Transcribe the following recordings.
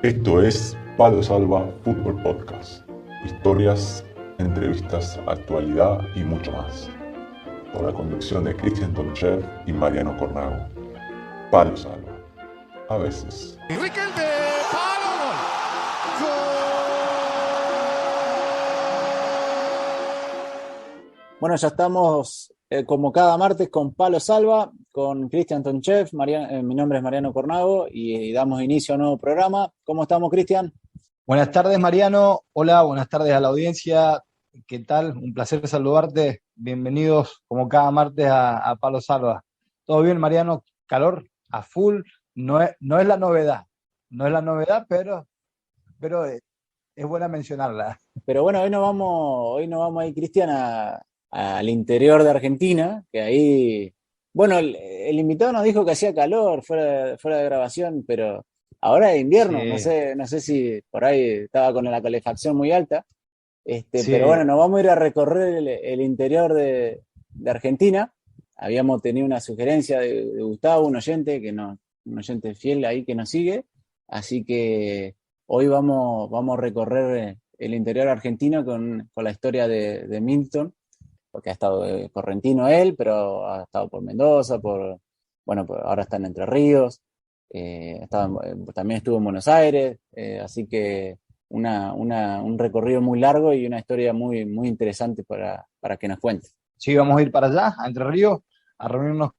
Esto es Palo Salva Fútbol Podcast. Historias, entrevistas, actualidad y mucho más. Por la conducción de Cristian Tonchev y Mariano Cornago. Palo Salva. A veces. Riquelme, palo, gol. Bueno, ya estamos como cada martes con Palo Salva, con Cristian Tonchev. Mi nombre es Mariano Cornago y damos inicio a un nuevo programa. ¿Cómo estamos, Cristian? Buenas tardes, Mariano. Hola, buenas tardes a la audiencia. ¿Qué tal? Un placer saludarte. Bienvenidos como cada martes a Palo Salva. ¿Todo bien, Mariano? Calor a full. No es la novedad. No es la novedad, pero es buena mencionarla. Pero bueno, hoy nos vamos ahí, Cristian, al interior de Argentina, que ahí, bueno, el invitado nos dijo que hacía calor fuera de grabación, pero ahora es invierno, Sí. no sé si por ahí estaba con la calefacción muy alta, Sí. pero bueno, nos vamos a ir a recorrer el interior de Argentina. Habíamos tenido una sugerencia de Gustavo, un oyente fiel ahí que nos sigue, así que hoy vamos a recorrer el interior argentino con la historia de Milton, porque ha estado correntino él, pero ha estado por Mendoza, ahora está en Entre Ríos, también estuvo en Buenos Aires, así que un recorrido muy largo y una historia muy, muy interesante para que nos cuente. Sí, vamos a ir para allá, a Entre Ríos, a reunirnos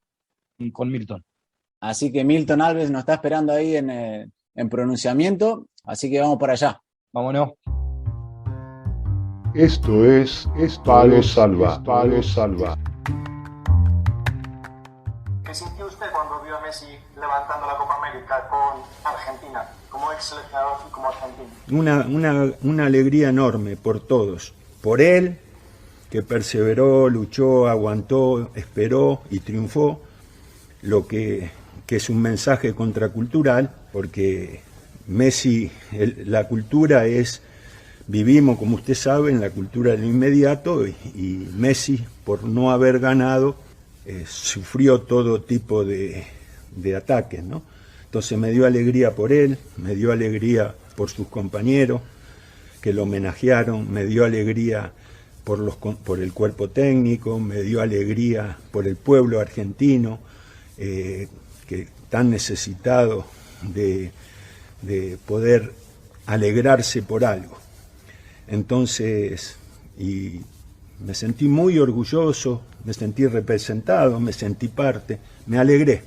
con Milton. Así que Milton Alves nos está esperando ahí en pronunciamiento, así que vamos para allá. Vámonos. Esto es Palo Salva. Palo Salva. ¿Qué sintió usted cuando vio a Messi levantando la Copa América con Argentina, como ex seleccionador y como argentino? Una alegría enorme por todos, por él, que perseveró, luchó, aguantó, esperó y triunfó, lo que es un mensaje contracultural, porque Messi, la cultura es, vivimos, como usted sabe, en la cultura del inmediato, y Messi, por no haber ganado, sufrió todo tipo de ataques, ¿no? Entonces me dio alegría por él, me dio alegría por sus compañeros que lo homenajearon, me dio alegría por el cuerpo técnico, me dio alegría por el pueblo argentino, que tan necesitado de poder alegrarse por algo. Entonces, y me sentí muy orgulloso, me sentí representado, me sentí parte, me alegré,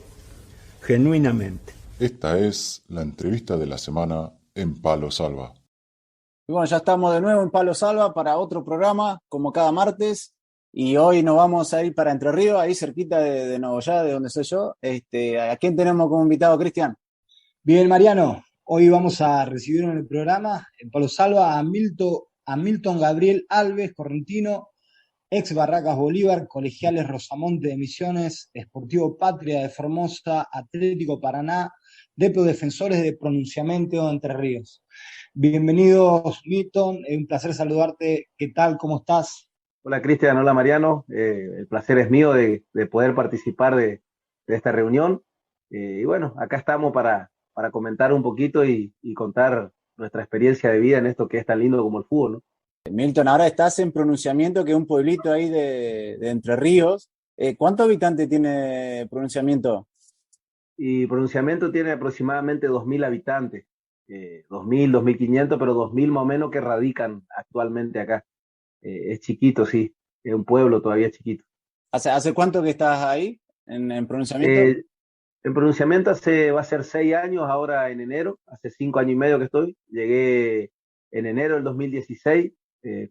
genuinamente. Esta es la entrevista de la semana en Palo Salva. Y bueno, ya estamos de nuevo en Palo Salva para otro programa, como cada martes, y hoy nos vamos a ir para Entre Ríos, ahí cerquita de Nogoyá, de donde soy yo. ¿A quién tenemos como invitado, Cristian? Bien, Mariano. Hoy vamos a recibir en el programa, en Palo Salva, a Milton Gabriel Alves, correntino, ex Barracas Bolívar, Colegiales Rosamonte de Misiones, Sportivo Patria de Formosa, Atlético Paraná, Depo Defensores de Pronunciamiento de Entre Ríos. Bienvenidos, Milton, es un placer saludarte. ¿Qué tal? ¿Cómo estás? Hola Cristian, hola Mariano, el placer es mío de poder participar de esta reunión. Y bueno, acá estamos para comentar un poquito y contar nuestra experiencia de vida en esto que es tan lindo como el fútbol, ¿no? Milton, ahora estás en Pronunciamiento, que es un pueblito ahí de Entre Ríos. ¿Cuántos habitantes tiene Pronunciamiento? Y Pronunciamiento tiene aproximadamente 2.000 habitantes, 2.000, 2.500, pero 2.000 más o menos que radican actualmente acá. Es chiquito, sí, es un pueblo todavía chiquito. ¿Hace cuánto que estás ahí en Pronunciamiento? En Pronunciamiento va a ser 6 años ahora en enero, hace 5 años y medio que estoy. Llegué en enero del 2016,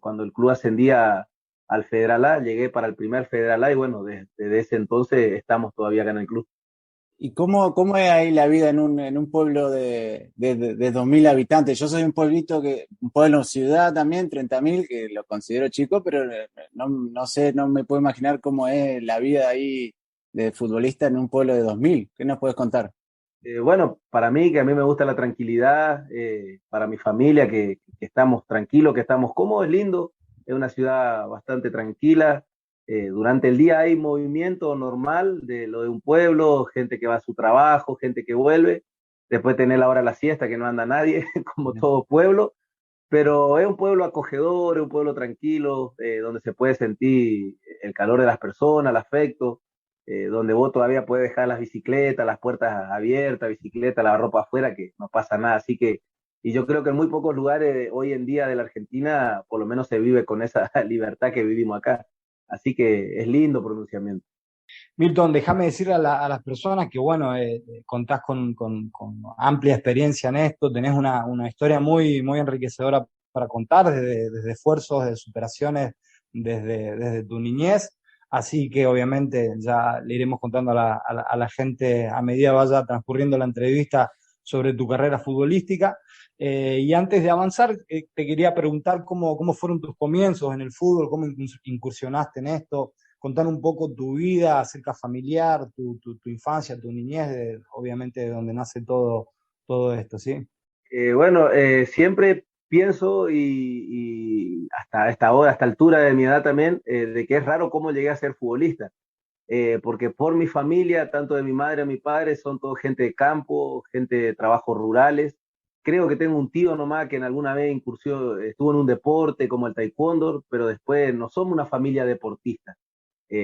cuando el club ascendía al Federal A, llegué para el primer Federal A y bueno, desde ese entonces estamos todavía acá en el club. ¿Y cómo es ahí la vida en un pueblo de 2.000 habitantes? Yo soy un pueblo ciudad también, 30.000, que lo considero chico, pero no sé, no me puedo imaginar cómo es la vida ahí de futbolista en un pueblo de 2.000. ¿Qué nos puedes contar? Bueno, para mí, que a mí me gusta la tranquilidad, para mi familia, que estamos tranquilos, que estamos cómodos, es lindo, es una ciudad bastante tranquila. Durante el día hay movimiento normal de lo de un pueblo, gente que va a su trabajo, gente que vuelve, después tener la hora de la siesta que no anda nadie, como todo pueblo, pero es un pueblo acogedor, es un pueblo tranquilo, donde se puede sentir el calor de las personas, el afecto, donde vos todavía puedes dejar las bicicletas, las puertas abiertas, bicicleta, la ropa afuera, que no pasa nada. Así que, y yo creo que en muy pocos lugares hoy en día de la Argentina, por lo menos se vive con esa libertad que vivimos acá. Así que es lindo pronunciamiento. Milton, déjame decirle a las personas que, bueno, contás con amplia experiencia en esto, tenés una historia muy enriquecedora para contar, desde esfuerzos, de superaciones, desde tu niñez, así que obviamente ya le iremos contando a la gente a medida vaya transcurriendo la entrevista sobre tu carrera futbolística. Y antes de avanzar, te quería preguntar cómo fueron tus comienzos en el fútbol, cómo incursionaste en esto. Contar un poco tu vida acerca familiar, tu infancia, tu niñez, obviamente de donde nace todo esto, ¿sí? Bueno, siempre pienso y hasta esta hora, hasta altura de mi edad también, de que es raro cómo llegué a ser futbolista. Porque por mi familia, tanto de mi madre a mi padre, son todo gente de campo, gente de trabajos rurales. Creo que tengo un tío nomás que en alguna vez estuvo en un deporte como el taekwondo, pero después no somos una familia deportista.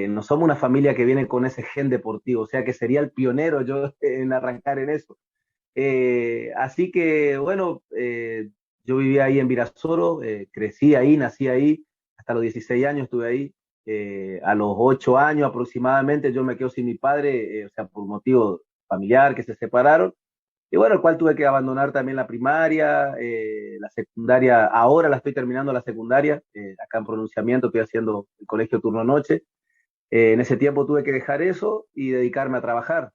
No somos una familia que viene con ese gen deportivo, o sea que sería el pionero yo en arrancar en eso. Así que, bueno, yo vivía ahí en Virasoro, crecí ahí, nací ahí, hasta los 16 años estuve ahí. A los 8 años aproximadamente yo me quedo sin mi padre, o sea, por motivo familiar, que se separaron. Y bueno, el cual tuve que abandonar también la primaria, la secundaria, ahora la estoy terminando la secundaria, acá en pronunciamiento estoy haciendo el colegio turno noche. En ese tiempo tuve que dejar eso y dedicarme a trabajar.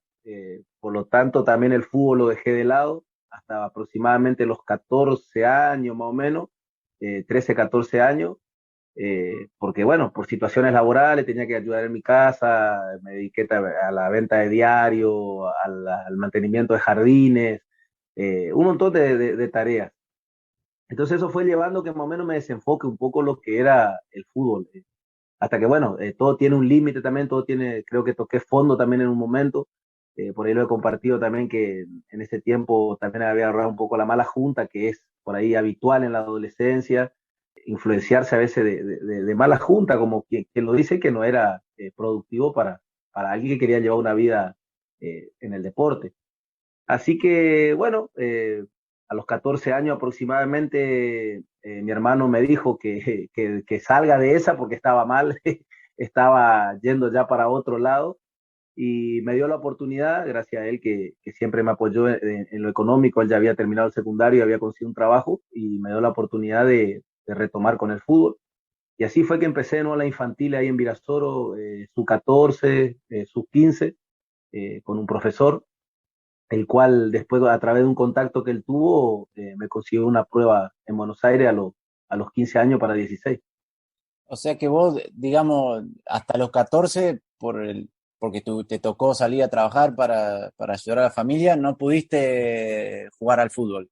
Por lo tanto, también el fútbol lo dejé de lado hasta aproximadamente los 14 años más o menos, 13, 14 años, porque bueno, por situaciones laborales tenía que ayudar en mi casa, me dediqué a la venta de diario, al mantenimiento de jardines, un montón de tareas. Entonces eso fue llevando que más o menos me desenfoque un poco lo que era el fútbol. Hasta que, bueno, todo tiene un límite también, todo tiene, creo que toqué fondo también en un momento, por ahí lo he compartido también que en ese tiempo también había agarrado un poco la mala junta, que es por ahí habitual en la adolescencia, influenciarse a veces de mala junta, como quien lo dice, que no era productivo para alguien que quería llevar una vida en el deporte. Así que, bueno, a los 14 años aproximadamente, mi hermano me dijo que salga de esa porque estaba mal, estaba yendo ya para otro lado y me dio la oportunidad, gracias a él que siempre me apoyó en lo económico. Él ya había terminado el secundario y había conseguido un trabajo y me dio la oportunidad de retomar con el fútbol. Y así fue que empecé, ¿no?, la infantil ahí en Virasoro, sub 14, sub 15, con un profesor el cual después a través de un contacto que él tuvo, me consiguió una prueba en Buenos Aires a los 15 años para 16. O sea que vos, digamos, hasta los 14, porque te tocó salir a trabajar para ayudar a la familia, no pudiste jugar al fútbol.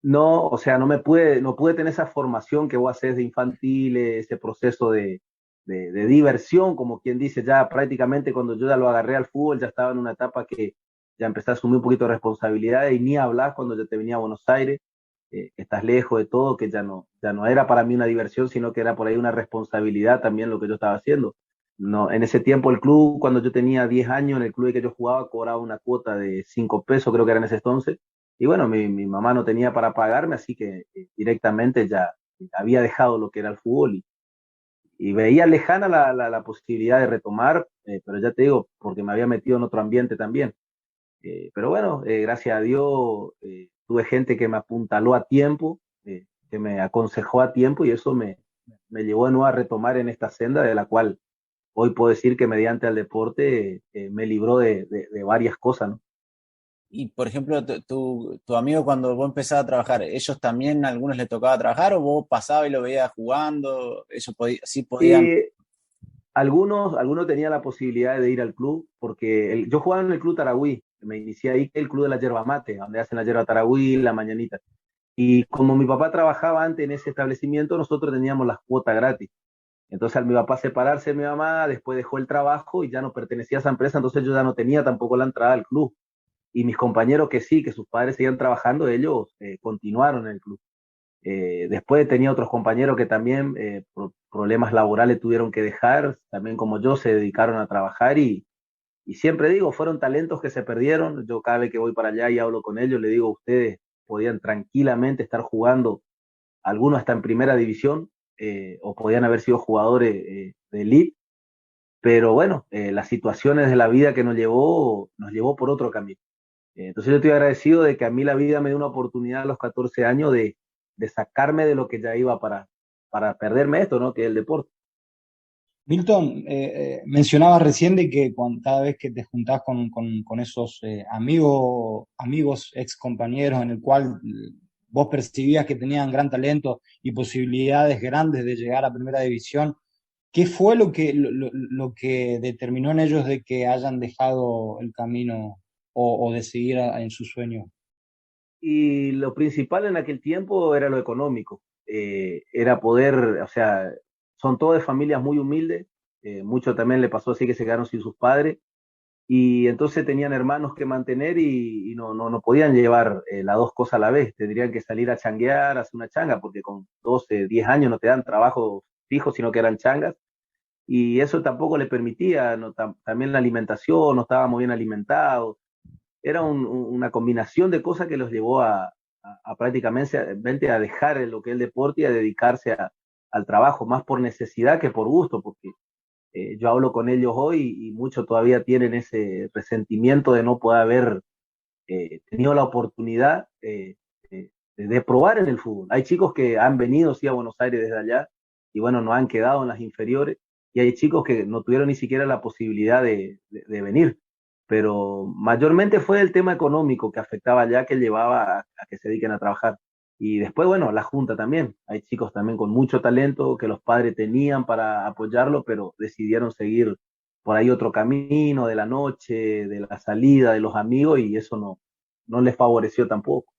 No, o sea, no pude tener esa formación que vos haces de infantil, ese proceso de diversión, como quien dice. Ya prácticamente cuando yo ya lo agarré al fútbol, ya estaba en una etapa que ya empecé a asumir un poquito de responsabilidad y ni hablar cuando ya te venía a Buenos Aires, que estás lejos de todo, que ya no era para mí una diversión, sino que era por ahí una responsabilidad también lo que yo estaba haciendo. No, en ese tiempo el club, cuando yo tenía 10 años, en el club que yo jugaba, cobraba una cuota de 5 pesos, creo que era en ese entonces, y bueno, mi mamá no tenía para pagarme, así que directamente ya había dejado lo que era el fútbol y veía lejana la posibilidad de retomar, pero ya te digo, porque me había metido en otro ambiente también. Pero bueno, gracias a Dios, tuve gente que me apuntaló a tiempo, que me aconsejó a tiempo y eso me llevó de nuevo a retomar en esta senda de la cual hoy puedo decir que mediante el deporte me libró de varias cosas, ¿no? Y, por ejemplo, tu amigo cuando vos empezabas a trabajar, ¿ellos también a algunos les tocaba trabajar o vos pasabas y lo veías jugando? ¿Ellos sí podían? Y algunos tenían la posibilidad de ir al club, porque yo jugaba en el club Taragüí, me inicié ahí, el club de la yerba mate, donde hacen la yerba Taragüí, la mañanita. Y como mi papá trabajaba antes en ese establecimiento, nosotros teníamos las cuotas gratis. Entonces al mi papá separarse de mi mamá, después dejó el trabajo y ya no pertenecía a esa empresa, entonces yo ya no tenía tampoco la entrada al club. y mis compañeros que sí, que sus padres seguían trabajando, ellos continuaron en el club. Después tenía otros compañeros que también por problemas laborales tuvieron que dejar, también como yo, se dedicaron a trabajar y siempre digo, fueron talentos que se perdieron. Yo cada vez que voy para allá y hablo con ellos, le digo, ustedes podían tranquilamente estar jugando, algunos hasta en primera división, o podían haber sido jugadores de elite, pero bueno, las situaciones de la vida que nos llevó por otro camino. Entonces yo estoy agradecido de que a mí la vida me dio una oportunidad a los 14 años de sacarme de lo que ya iba para perderme esto, ¿no? Que es el deporte. Milton, mencionabas recién de que cada vez que te juntás con esos amigos, ex compañeros, en el cual vos percibías que tenían gran talento y posibilidades grandes de llegar a primera división, ¿qué fue lo que determinó en ellos de que hayan dejado el camino o de seguir en su sueño? Y lo principal en aquel tiempo era lo económico, era poder, o sea, son todas de familias muy humildes, mucho también le pasó así que se quedaron sin sus padres, y entonces tenían hermanos que mantener y no podían llevar las dos cosas a la vez, tendrían que salir a changuear, a hacer una changa, porque con 12, 10 años no te dan trabajo fijo, sino que eran changas, y eso tampoco le permitía, no, también la alimentación, no estaba muy bien alimentado, era una combinación de cosas que los llevó a prácticamente a dejar lo que es el deporte y a dedicarse al trabajo, más por necesidad que por gusto, porque yo hablo con ellos hoy y muchos todavía tienen ese resentimiento de no poder haber tenido la oportunidad de probar en el fútbol. Hay chicos que han venido sí a Buenos Aires desde allá y bueno, no han quedado en las inferiores y hay chicos que no tuvieron ni siquiera la posibilidad de venir, pero mayormente fue el tema económico que afectaba allá, que llevaba a que se dediquen a trabajar. Y después, bueno, la Junta también. Hay chicos también con mucho talento que los padres tenían para apoyarlo, pero decidieron seguir por ahí otro camino de la noche, de la salida, de los amigos, y eso no les favoreció tampoco.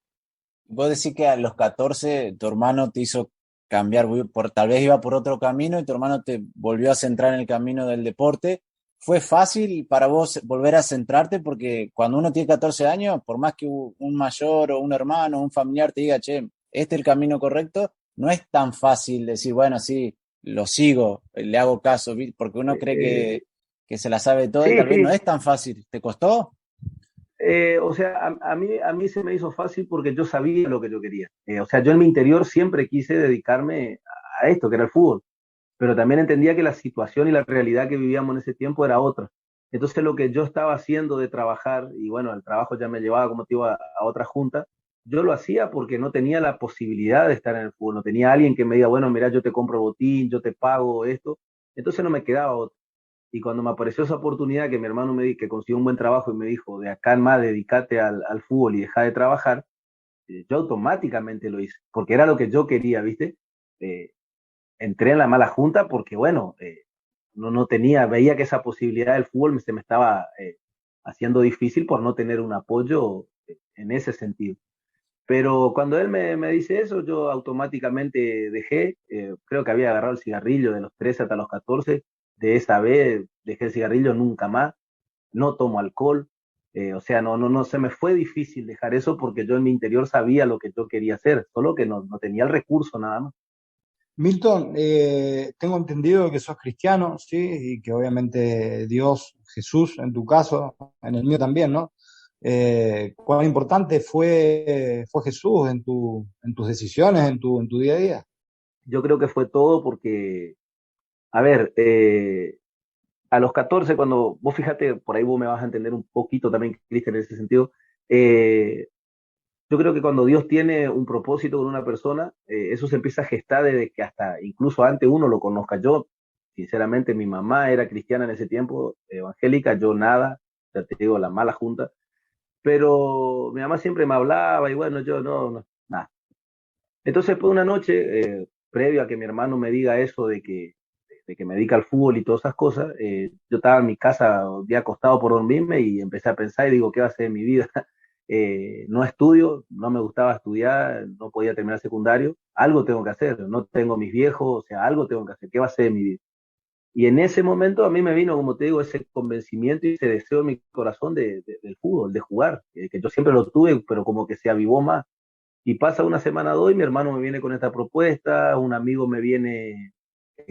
Vos decís que a los 14 tu hermano te hizo cambiar, tal vez iba por otro camino y tu hermano te volvió a centrar en el camino del deporte. ¿Fue fácil para vos volver a centrarte? Porque cuando uno tiene 14 años, por más que un mayor o un hermano o un familiar te diga, che, este es el camino correcto, no es tan fácil decir, bueno, sí, lo sigo, le hago caso, porque uno cree que se la sabe todo y Sí, tal vez no sí. es tan fácil. ¿Te costó? O sea, a mí se me hizo fácil porque yo sabía lo que yo quería. O sea, yo en mi interior siempre quise dedicarme a esto, que era el fútbol, pero también entendía que la situación y la realidad que vivíamos en ese tiempo era otra. Entonces lo que yo estaba haciendo de trabajar, y bueno, el trabajo ya me llevaba, como te digo, a otra junta, yo lo hacía porque no tenía la posibilidad de estar en el fútbol, no tenía alguien que me diga, bueno, mira, yo te compro botín, yo te pago esto, entonces no me quedaba otro. Y cuando me apareció esa oportunidad que mi hermano me di, que consiguió un buen trabajo y me dijo, de acá en más, dedícate al fútbol y deja de trabajar, yo automáticamente lo hice, porque era lo que yo quería, ¿viste? Eh, Entré en la mala junta porque, bueno, no tenía, veía que esa posibilidad del fútbol se me estaba haciendo difícil por no tener un apoyo en ese sentido. Pero cuando él me dice eso, yo automáticamente dejé, creo que había agarrado el cigarrillo de los 13 hasta los 14, de esa vez dejé el cigarrillo nunca más, no tomo alcohol, o sea, no se me fue difícil dejar eso porque yo en mi interior sabía lo que yo quería hacer, solo que no tenía el recurso nada más. Milton, tengo entendido que sos cristiano, ¿sí? Y que obviamente Dios, Jesús, en tu caso, en el mío también, ¿no? ¿Cuán importante fue Jesús en tus decisiones, en tu día a día? Yo creo que fue todo porque, a ver, a los 14 cuando vos fíjate, por ahí vos me vas a entender un poquito también, Cristian, en ese sentido, eh, yo creo que cuando Dios tiene un propósito con una persona, eso se empieza a gestar desde que hasta incluso antes uno lo conozca. Yo, sinceramente, mi mamá era cristiana en ese tiempo, evangélica, yo nada, ya te digo, la mala junta, pero mi mamá siempre me hablaba y bueno, yo no nada. Entonces, pues una noche, previo a que mi hermano me diga eso de que me dedica al fútbol y todas esas cosas, yo estaba en mi casa un día acostado por dormirme y empecé a pensar y digo, ¿qué va a ser de mi vida? No estudio, no me gustaba estudiar, no podía terminar secundario, algo tengo que hacer, no tengo mis viejos, o sea, algo tengo que hacer, ¿qué va a ser de mi vida? Y en ese momento a mí me vino, como te digo, ese convencimiento y ese deseo en mi corazón del fútbol, de jugar, que yo siempre lo tuve, pero como que se avivó más. Y pasa una semana o dos y mi hermano me viene con esta propuesta, un amigo me viene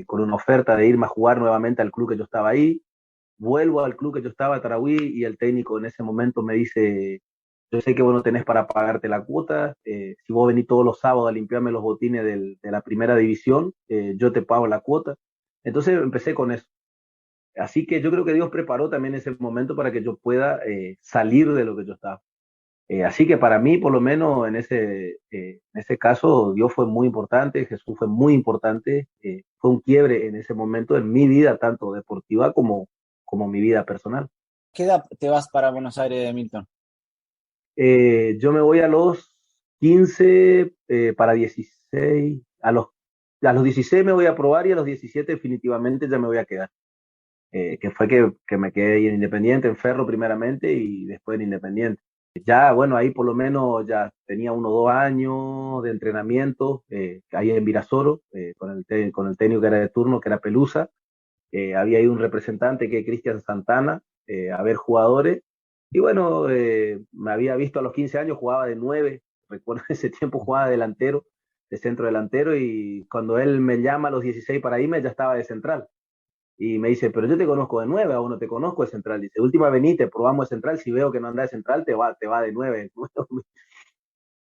con una oferta de irme a jugar nuevamente al club que yo estaba ahí. Vuelvo al club que yo estaba, Tarahui, y el técnico en ese momento me dice, yo sé que vos no tenés para pagarte la cuota, si vos venís todos los sábados a limpiarme los botines de la primera división, yo te pago la cuota. Entonces empecé con eso. Así que yo creo que Dios preparó también ese momento para que yo pueda salir de lo que yo estaba. Así que para mí, por lo menos en ese caso, Dios fue muy importante, Jesús fue muy importante, fue un quiebre en ese momento en mi vida, tanto deportiva como mi vida personal. ¿Qué edad te vas para Buenos Aires, Milton? Yo me voy a los 15 para 16, a los 16 me voy a probar y a los 17 definitivamente ya me voy a quedar. Que fue que me quedé en Independiente, en Ferro primeramente y después en Independiente. Ya, bueno, ahí por lo menos ya tenía 1 o 2 años de entrenamiento, ahí en Virasoro, con el técnico que era de turno, que era Pelusa. Había ahí un representante que es Cristian Santana, a ver jugadores. Y bueno, me había visto a los 15 años, jugaba de 9, recuerdo ese tiempo jugaba de delantero, de centro delantero, y cuando él me llama a los 16 para irme, ya estaba de central. Y me dice, pero yo te conozco de 9, aún no te conozco de central. Dice, última venite, probamos de central, si veo que no anda de central, te va de 9.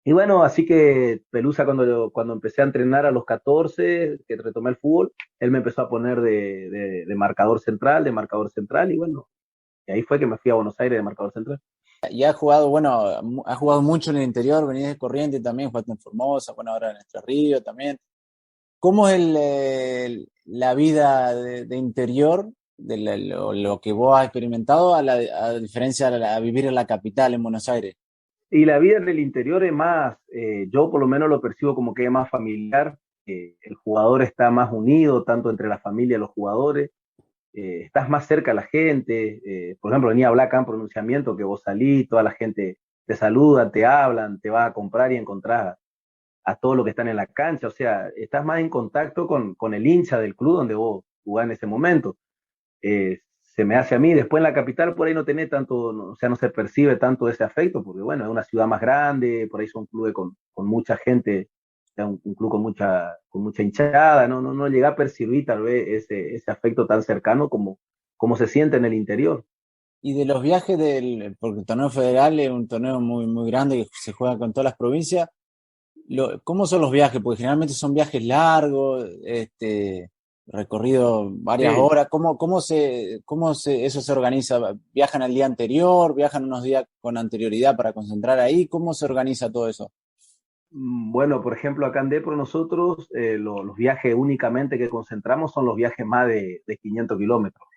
Y bueno, así que Pelusa cuando empecé a entrenar a los 14, que retomé el fútbol, él me empezó a poner de marcador central, y bueno, y ahí fue que me fui a Buenos Aires de marcador central. Y has jugado, bueno, has jugado mucho en el interior, venís de Corrientes también, jugaste en Formosa, bueno, ahora en Entre Ríos también. ¿Cómo es la vida de interior, lo que vos has experimentado, a diferencia a vivir en la capital, en Buenos Aires? Y la vida en el interior es más, yo por lo menos lo percibo como que es más familiar, el jugador está más unido, tanto entre la familia y los jugadores, estás más cerca a la gente, por ejemplo, venía a hablar acá en pronunciamiento, que vos salís, toda la gente te saluda, te hablan, te vas a comprar y encontrás a todos los que están en la cancha, o sea, estás más en contacto con el hincha del club donde vos jugás en ese momento. Se me hace a mí, después en la capital por ahí no tenés tanto, no, o sea, no se percibe tanto ese afecto, porque bueno, es una ciudad más grande, por ahí son clubes con mucha gente, o sea, un club con mucha hinchada, no llega a percibir tal vez ese afecto tan cercano como se siente en el interior. Y de los viajes porque el torneo federal es un torneo muy, muy grande que se juega con todas las provincias. ¿Cómo son los viajes? Porque generalmente son viajes largos, recorrido varias Sí. horas. ¿Eso se organiza? ¿Viajan al día anterior? ¿Viajan unos días con anterioridad para concentrar ahí? ¿Cómo se organiza todo eso? Bueno, por ejemplo, acá en Depro nosotros los viajes únicamente que concentramos son los viajes más de 500 kilómetros.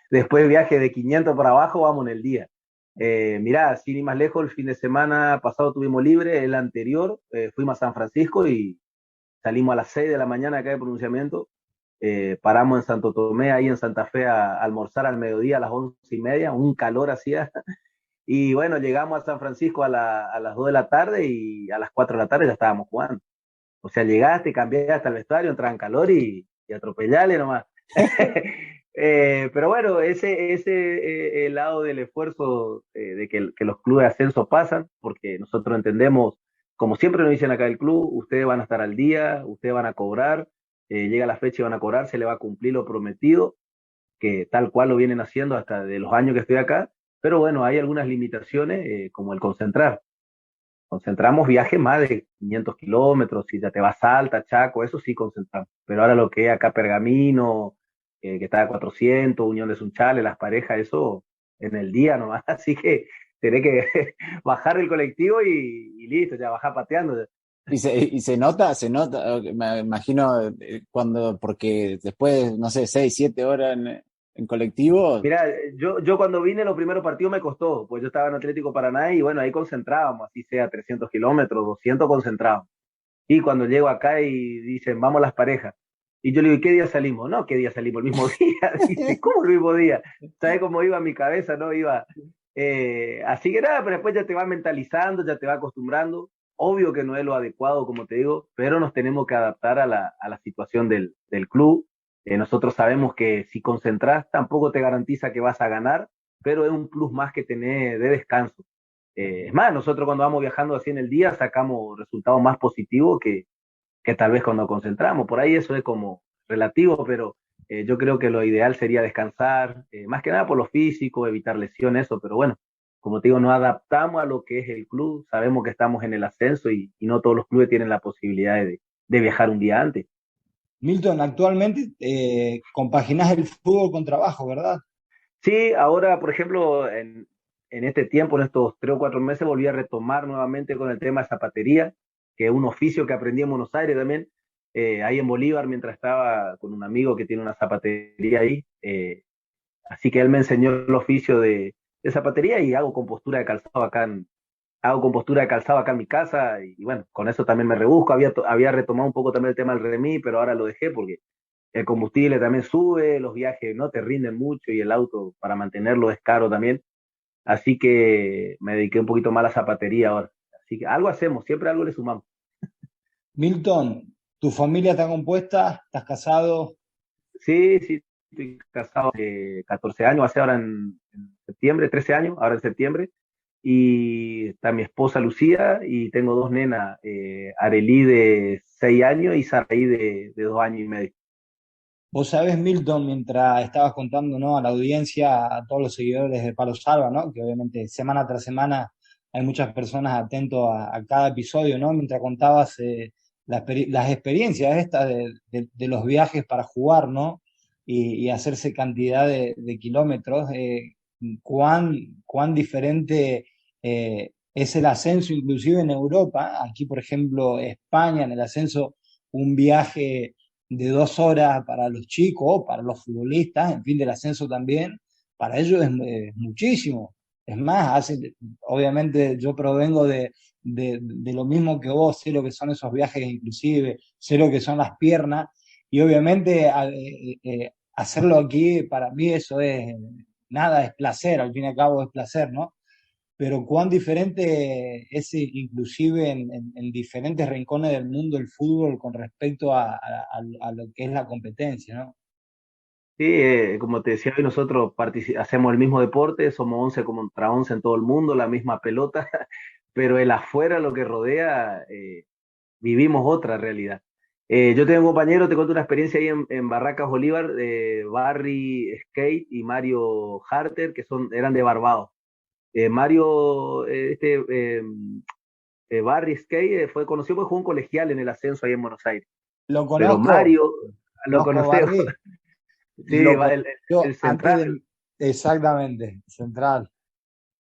Después viaje de 500 para abajo, vamos en el día. Mirá, sin ir más lejos, el fin de semana pasado tuvimos libre, el anterior fuimos a San Francisco y salimos a las 6 de la mañana acá de pronunciamiento, paramos en Santo Tomé, ahí en Santa Fe, a almorzar al mediodía a las 11:30, un calor hacía, y bueno, llegamos a San Francisco a las 2 de la tarde y a las 4 de la tarde ya estábamos jugando. O sea, llegaste, cambiaste hasta el vestuario, entraba en calor y atropellale nomás. Pero bueno, ese el lado del esfuerzo de que los clubes de ascenso pasan, porque nosotros entendemos, como siempre nos dicen acá del club, ustedes van a estar al día, ustedes van a cobrar, llega la fecha y van a cobrar, se le va a cumplir lo prometido, que tal cual lo vienen haciendo hasta de los años que estoy acá, pero bueno, hay algunas limitaciones, como el concentrar. Concentramos viajes más de 500 kilómetros, si ya te vas a Salta, Chaco, eso sí concentramos. Pero ahora lo que es acá Pergamino, que está a 400, Unión de Sunchales, las parejas, eso en el día nomás. Así que tenés que bajar el colectivo y listo, ya bajar pateando. Y se nota, me imagino, porque después, no sé, 6, 7 horas en colectivo. Mira, yo cuando vine los primeros partidos me costó, pues yo estaba en Atlético Paraná y bueno, ahí concentrábamos, así sea 300 kilómetros, 200 concentrábamos. Y cuando llego acá y dicen, vamos las parejas. Y yo le digo, ¿qué día salimos? No, ¿qué día salimos? El mismo día. Dice, ¿cómo el mismo día? ¿Sabes cómo iba mi cabeza? No iba. Así que nada, pero después ya te va mentalizando, ya te va acostumbrando. Obvio que no es lo adecuado, como te digo, pero nos tenemos que adaptar a la situación del club. Nosotros sabemos que si concentrás tampoco te garantiza que vas a ganar, pero es un plus más que tener de descanso. Es más, nosotros cuando vamos viajando así en el día sacamos resultados más positivos que tal vez cuando concentramos. Por ahí eso es como relativo, pero yo creo que lo ideal sería descansar, más que nada por lo físico, evitar lesiones, eso, pero bueno, como te digo, nos adaptamos a lo que es el club, sabemos que estamos en el ascenso y no todos los clubes tienen la posibilidad de viajar un día antes. Milton, actualmente compaginás el fútbol con trabajo, ¿verdad? Sí, ahora, por ejemplo, en este tiempo, en estos 3 o 4 meses, volví a retomar nuevamente con el tema de zapatería, que es un oficio que aprendí en Buenos Aires también, ahí en Bolívar, mientras estaba con un amigo que tiene una zapatería ahí. Así que él me enseñó el oficio de zapatería y hago compostura de calzado acá en mi casa y bueno, con eso también me rebusco. Había retomado un poco también el tema del remis, pero ahora lo dejé porque el combustible también sube, los viajes no te rinden mucho y el auto para mantenerlo es caro también. Así que me dediqué un poquito más a la zapatería ahora. Así que algo hacemos, siempre algo le sumamos. Milton, ¿tu familia está compuesta? ¿Estás casado? Sí, sí, estoy casado hace 14 años, hace ahora en septiembre, 13 años, ahora en septiembre. Y está mi esposa Lucía y tengo dos nenas, Arelí de 6 años y Saraí de 2 años y medio. Vos sabés, Milton, mientras estabas contando, ¿no?, a la audiencia, a todos los seguidores de Palo Salva, ¿no?, que obviamente semana tras semana hay muchas personas atentos a cada episodio, ¿no? Mientras contabas las experiencias estas de los viajes para jugar, ¿no? Y hacerse cantidad de kilómetros, cuán diferente es el ascenso, inclusive en Europa. Aquí, por ejemplo, España, en el ascenso, un viaje de 2 horas para los chicos, para los futbolistas, en fin, del ascenso también, para ellos es muchísimo. Es más, obviamente yo provengo de lo mismo que vos, sé lo que son esos viajes inclusive, sé lo que son las piernas, y obviamente hacerlo aquí, para mí eso es, nada, es placer, al fin y al cabo es placer, ¿no? Pero cuán diferente es inclusive en diferentes rincones del mundo el fútbol con respecto a lo que es la competencia, ¿no? Sí, como te decía hoy, nosotros hacemos el mismo deporte, somos 11 contra 11 en todo el mundo, la misma pelota, pero el afuera, lo que rodea, vivimos otra realidad. Yo tengo un compañero, te cuento una experiencia ahí en Barracas Bolívar, de Barry Skate y Mario Harter, que eran de Barbados. Mario, Barry Skate fue conocido porque jugó un colegial en el ascenso ahí en Buenos Aires. Lo Pero conozco, Mario, lo conozco conocemos, Barry, sí, lo conozco el central. exactamente, central.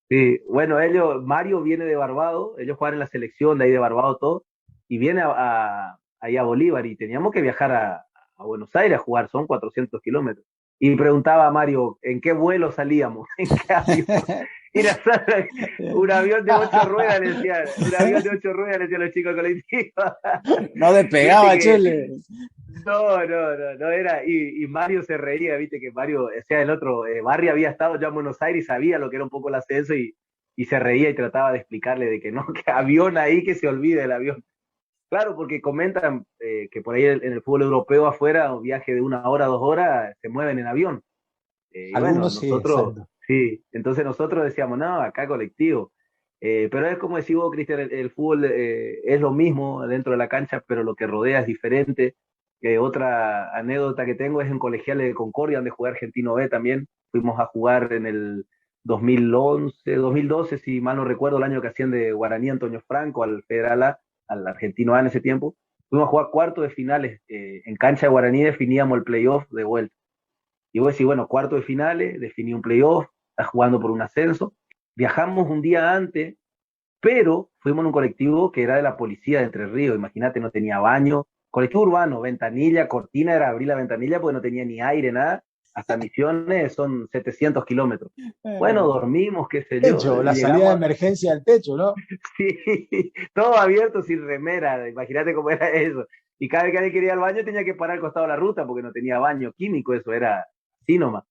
Sí, bueno, Mario viene de Barbados, ellos juegan en la selección de ahí de Barbados todo, y viene ahí a Bolívar y teníamos que viajar a Buenos Aires a jugar, son 400 kilómetros. Y preguntaba a Mario, ¿en qué vuelo salíamos? ¿En qué avión? Era un avión de 8 ruedas, le decían, un avión de 8 ruedas, le decían los chicos colectivos. No Viste despegaba, que Chele. no era, y Mario se reía, viste que Mario, o sea, el otro, Barry había estado ya en Buenos Aires y sabía lo que era un poco el ascenso y se reía y trataba de explicarle de que no, que avión ahí, que se olvide del avión. Claro, porque comentan que por ahí en el fútbol europeo afuera, un viaje de 1 hora, 2 horas, se mueven en avión. Y bueno, Algunos sí, nosotros, exacto. sí, entonces nosotros decíamos, no, acá colectivo. Pero es como decís vos, Cristian, el fútbol es lo mismo dentro de la cancha, pero lo que rodea es diferente. Otra anécdota que tengo es en Colegiales de Concordia, donde jugué Argentino B también. Fuimos a jugar en el 2011, 2012, si mal no recuerdo, el año que hacían de Guaraní Antonio Franco al Federal A, al Argentino A en ese tiempo. Fuimos a jugar cuartos de finales. En cancha de Guaraní definíamos el playoff de vuelta. Y vos decís, bueno, cuarto de finales, definí un playoff, estás jugando por un ascenso. Viajamos un día antes, pero fuimos en un colectivo que era de la policía de Entre Ríos. Imagínate, no tenía baño. Colectivo urbano, ventanilla, cortina, era abrir la ventanilla porque no tenía ni aire, nada. Hasta Misiones son 700 kilómetros. Bueno, dormimos, qué sé yo, Techo, la salida de llegamos, emergencia al techo, ¿no? sí, todo abierto sin remera, imagínate cómo era eso. Y cada vez que alguien quería ir al baño tenía que parar al costado de la ruta porque no tenía baño químico, eso era así nomás.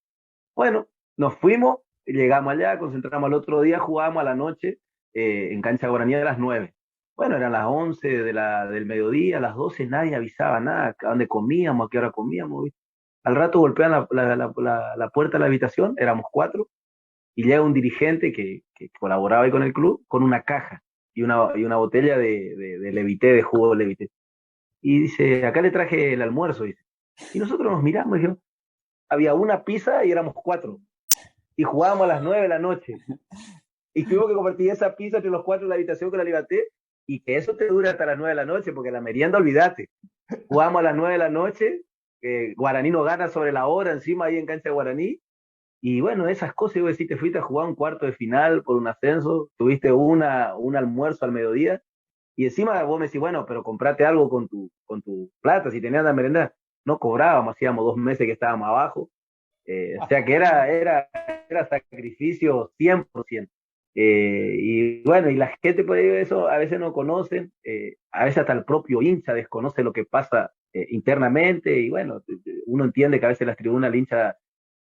Bueno, nos fuimos, llegamos allá, concentramos al otro día, jugábamos a la noche en cancha guaraní a las 9. Bueno, eran las 11 del mediodía, a las 12 nadie avisaba nada, a dónde comíamos, a qué hora comíamos, ¿viste? Al rato golpean la puerta de la habitación, éramos 4, y llega un dirigente que colaboraba ahí con el club, con una caja y una botella de Levité, de jugo de Levité. Y dice, acá le traje el almuerzo, dice. Y nosotros nos miramos y dijimos, había una pizza y éramos 4. Y jugábamos a las 9 de la noche. Y tuvimos que compartir esa pizza entre los 4 en la habitación con la Levité, y que eso te dure hasta las 9 de la noche, porque la merienda, olvídate. Jugamos a las 9 de la noche, Guaraní nos gana sobre la hora encima ahí en cancha de Guaraní. Y bueno, esas cosas, yo decía, te fuiste a jugar un cuarto de final por un ascenso, tuviste un almuerzo al mediodía, y encima vos me decís, bueno, pero comprate algo con tu plata, si tenías la merenda. No cobrábamos, hacíamos 2 meses que estábamos abajo, o sea que era sacrificio 100%. Y bueno, y la gente por ahí eso a veces no conocen, a veces hasta el propio hincha desconoce lo que pasa internamente, y bueno, uno entiende que a veces las tribunas, el hincha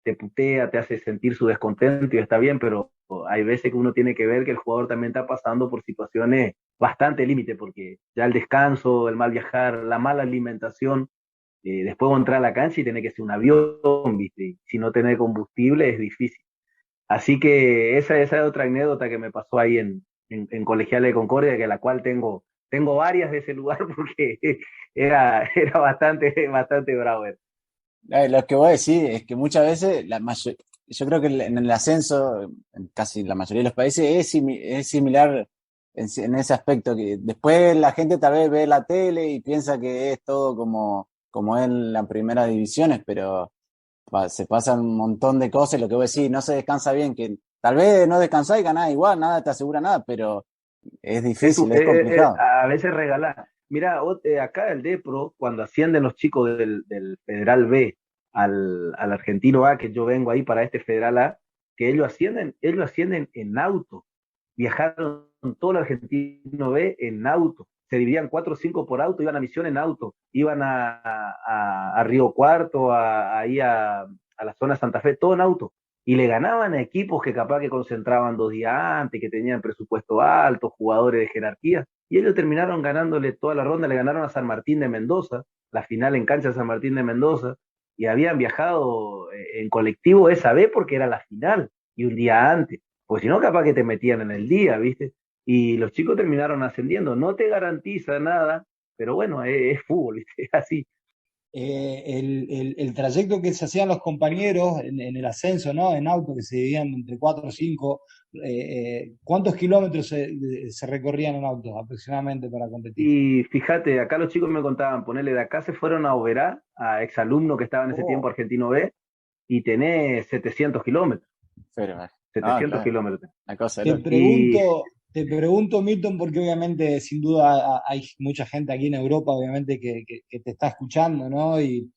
te putea, te hace sentir su descontento y está bien, pero hay veces que uno tiene que ver que el jugador también está pasando por situaciones bastante límite, porque ya el descanso, el mal viajar, la mala alimentación, después entrar a la cancha y tener que ser un avión, ¿viste? Y si no tener combustible es difícil. Así que esa es otra anécdota que me pasó ahí en Colegiales de Concordia, que la cual tengo varias de ese lugar porque era bastante bravo. Lo que voy a decir es que muchas veces, yo creo que en el ascenso, en casi la mayoría de los países, es similar en ese aspecto, que después la gente tal vez ve la tele y piensa que es todo como en las primeras divisiones, pero se pasan un montón de cosas, lo que voy a decir, no se descansa bien, que tal vez no descansás y ganás igual, nada te asegura nada, pero es difícil, es complicado. A veces regalar. Mira, acá el Depro, cuando ascienden los chicos del Federal B al Argentino A, que yo vengo ahí para este Federal A, que ellos ascienden en auto. Viajaron todo el Argentino B en auto. Se dividían 4 o 5 por auto, iban a misión en auto, iban a Río Cuarto, ahí a la zona de Santa Fe, todo en auto. Y le ganaban a equipos que capaz que concentraban 2 días antes, que tenían presupuesto alto, jugadores de jerarquía, y ellos terminaron ganándole toda la ronda, le ganaron a San Martín de Mendoza, la final en cancha de San Martín de Mendoza, y habían viajado en colectivo esa vez porque era la final, y un día antes, pues si no capaz que te metían en el día, ¿viste? Y los chicos terminaron ascendiendo, no te garantiza nada, pero bueno, es fútbol, ¿viste? Es así. El trayecto que se hacían los compañeros en el ascenso, ¿no? En auto, que se dividían entre 4 o 5, ¿cuántos kilómetros se recorrían en auto aproximadamente para competir? Y fíjate, acá los chicos me contaban, ponerle de acá se fueron a Oberá, a exalumno que estaba en ese tiempo Argentino B, y tenés 700 kilómetros. Pero, 700 claro, kilómetros. la cosa Te loca. pregunto, Milton, porque obviamente sin duda hay mucha gente aquí en Europa, obviamente, que te está escuchando, ¿no? Y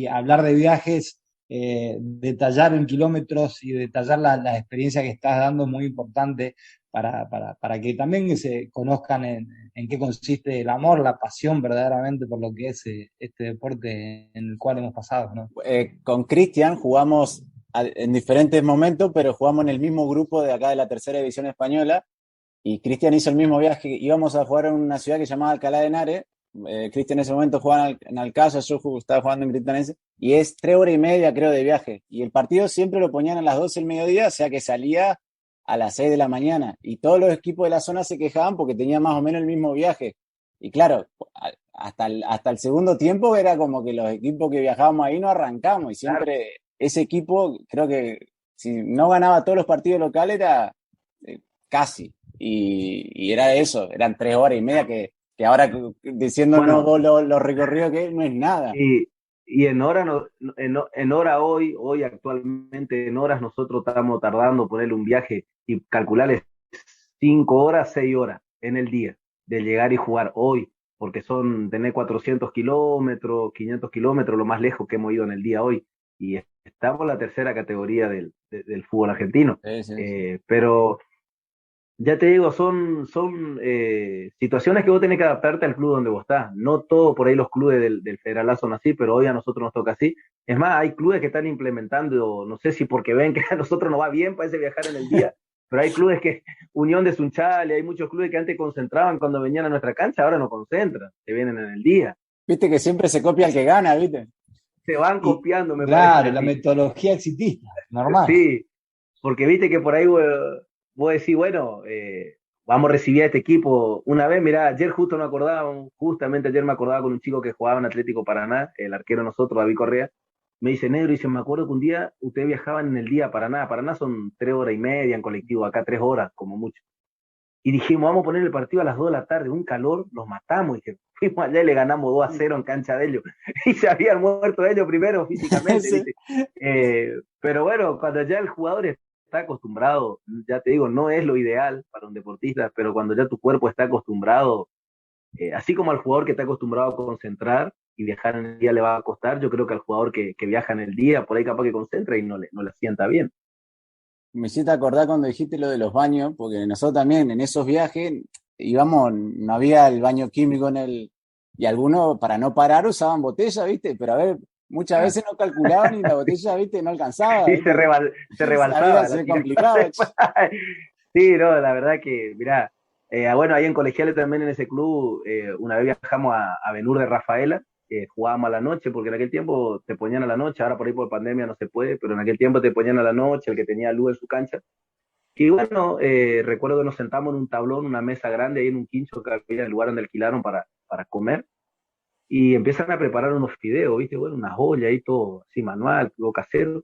hablar de viajes, detallar en kilómetros y detallar la experiencia que estás dando es muy importante para que también se conozcan en qué consiste el amor, la pasión verdaderamente por lo que es este deporte en el cual hemos pasado, ¿no? Con Cristian jugamos en diferentes momentos, pero jugamos en el mismo grupo de acá de la tercera división española, y Cristian hizo el mismo viaje. Íbamos a jugar en una ciudad que se llamaba Alcalá de Henares. Cristian en ese momento jugaba en Alcázar, yo estaba jugando en Cristianense, y es 3 horas y media creo de viaje, y el partido siempre lo ponían a las 12 del mediodía, o sea que salía a las 6 de la mañana, y todos los equipos de la zona se quejaban porque tenían más o menos el mismo viaje, y claro, hasta el segundo tiempo era como que los equipos que viajábamos ahí no arrancamos, y siempre ese equipo, creo que si no ganaba todos los partidos locales era casi, y era eso, eran 3 horas y media que ahora diciéndonos lo recorrido que no es nada. Y en hora, en hora hoy actualmente, en horas nosotros estamos tardando ponerle un viaje y calcularle 5 horas, 6 horas en el día de llegar y jugar hoy, porque son tener 400 kilómetros, 500 kilómetros, lo más lejos que hemos ido en el día hoy. Y estamos en la tercera categoría del fútbol argentino. Sí. Pero ya te digo, son situaciones que vos tenés que adaptarte al club donde vos estás. No todo por ahí los clubes del Federal A son así, pero hoy a nosotros nos toca así. Es más, hay clubes que están implementando, no sé si porque ven que a nosotros nos va bien, parece viajar en el día, pero hay clubes que, Unión de Sunchales, hay muchos clubes que antes concentraban cuando venían a nuestra cancha, ahora no concentran, que vienen en el día. Viste que siempre se copia el que gana, ¿viste? se van Y, copiando, me claro, parece. la Sí. metodología exitista, normal. Sí, porque viste que por ahí vos decís, bueno, vamos a recibir a este equipo una vez. Mirá, ayer justo me acordaba, justamente ayer me acordaba con un chico que jugaba en Atlético Paraná, el arquero de nosotros, David Correa. Me dice, negro, dice, me acuerdo que un día ustedes viajaban en el día a Paraná. Paraná son 3 horas y media en colectivo, acá 3 horas, como mucho. Y dijimos, vamos a poner el partido a las 2 de la tarde, un calor, los matamos. Y dije, fuimos allá y le ganamos 2-0 en cancha de ellos. Y se habían muerto ellos primero físicamente, Sí. ¿viste? Pero bueno, cuando ya el jugador está acostumbrado, ya te digo, no es lo ideal para un deportista, pero cuando ya tu cuerpo está acostumbrado, así como al jugador que está acostumbrado a concentrar y viajar en el día le va a costar, yo creo que al jugador que viaja en el día, por ahí capaz que concentra y no le sienta bien. Me hiciste acordar cuando dijiste lo de los baños, porque nosotros también en esos viajes íbamos, no había el baño químico y algunos para no parar usaban botella, ¿viste? Pero a ver, muchas Ah. veces no calculaban y la botella, ¿viste? No alcanzaba, Y ¿viste? se La vida rebalsaba, la se tiraba complicaba. después. Sí, no, la verdad que, mirá, bueno, ahí en Colegiales también en ese club, una vez viajamos a Benur de Rafaela, jugábamos a la noche, porque en aquel tiempo te ponían a la noche, ahora por ahí por pandemia no se puede, pero en aquel tiempo te ponían a la noche, el que tenía luz en su cancha. Y bueno, recuerdo que nos sentamos en un tablón, una mesa grande, ahí en un quincho que había el lugar donde alquilaron para comer, y empiezan a preparar unos fideos, ¿viste? Bueno, una joya ahí todo así manual, todo casero.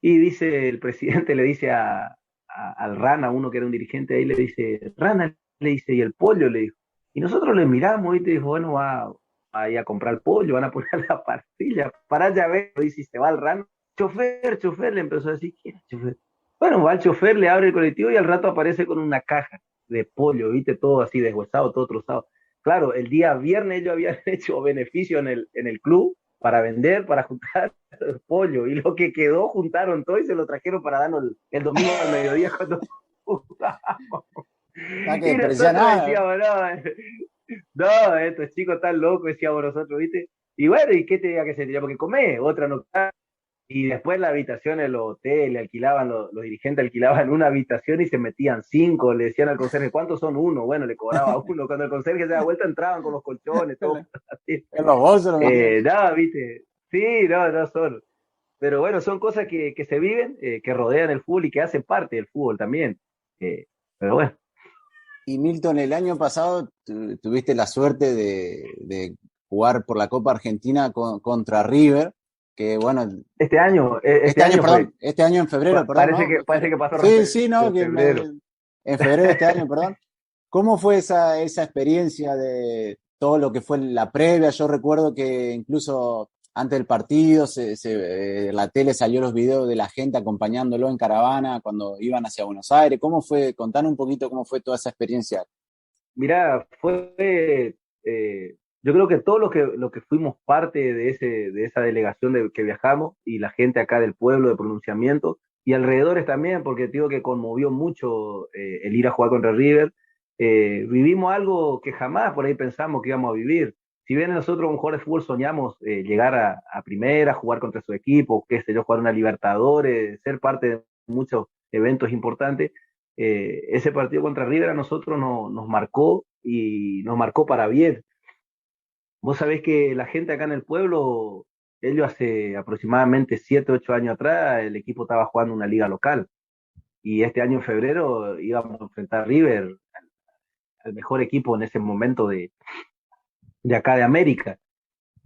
Y dice el presidente, le dice al Rana, uno que era un dirigente ahí, le dice, Rana, le dice, y el pollo, le dijo. Y nosotros le miramos y te dijo, bueno, va a ir a comprar pollo, van a poner la parrilla, para ya ver, dice, y se va el Rana. Chofer, le empezó a decir, ¿quién es chofer? Bueno, va el chofer, le abre el colectivo y al rato aparece con una caja de pollo, viste, todo así deshuesado, todo trozado. Claro, el día viernes ellos habían hecho beneficio en el club para vender, para juntar pollo, y lo que quedó juntaron todo y se lo trajeron para darnos el domingo al mediodía cuando jugábamos. Nada que Y despreciar nosotros nada. decíamos, no, estos chicos están locos, decíamos nosotros, ¿viste? Y bueno, ¿y qué te diga que se tenía que comer? Otra no. Y después la habitación en los hoteles, alquilaban, los dirigentes alquilaban una habitación y se metían 5, le decían al conserje, ¿cuántos son uno? Bueno, le cobraba uno. Cuando el conserje se da vuelta entraban con los colchones, todo así. En los bolsos lo metían. No, viste, sí, no son. Pero bueno, son cosas que se viven, que rodean el fútbol y que hacen parte del fútbol también. Eh, pero bueno, Y Milton, el año pasado tuviste la suerte de jugar por la Copa Argentina contra River, que bueno, este año fue, este año en febrero, perdón, ¿no? parece que pasó Sí, sí, no, en febrero. en febrero de este año, perdón. ¿Cómo fue esa experiencia de todo lo que fue la previa? Yo recuerdo que incluso antes del partido la tele salió los videos de la gente acompañándolo en caravana cuando iban hacia Buenos Aires. ¿Cómo fue? Contanos un poquito cómo fue toda esa experiencia. Mirá, yo creo que todos los que fuimos parte de esa delegación que viajamos y la gente acá del pueblo de pronunciamiento y alrededores también, porque te digo que conmovió mucho el ir a jugar contra River. Vivimos algo que jamás por ahí pensamos que íbamos a vivir. Si bien nosotros, un jugador de fútbol, soñamos llegar a primera, jugar contra su equipo, qué sé yo, jugar una Libertadores, ser parte de muchos eventos importantes, ese partido contra River a nosotros nos marcó y nos marcó para bien. Vos sabés que la gente acá en el pueblo, ellos hace aproximadamente 7, 8 años atrás, el equipo estaba jugando una liga local y este año en febrero íbamos a enfrentar a River, al mejor equipo en ese momento de acá de América.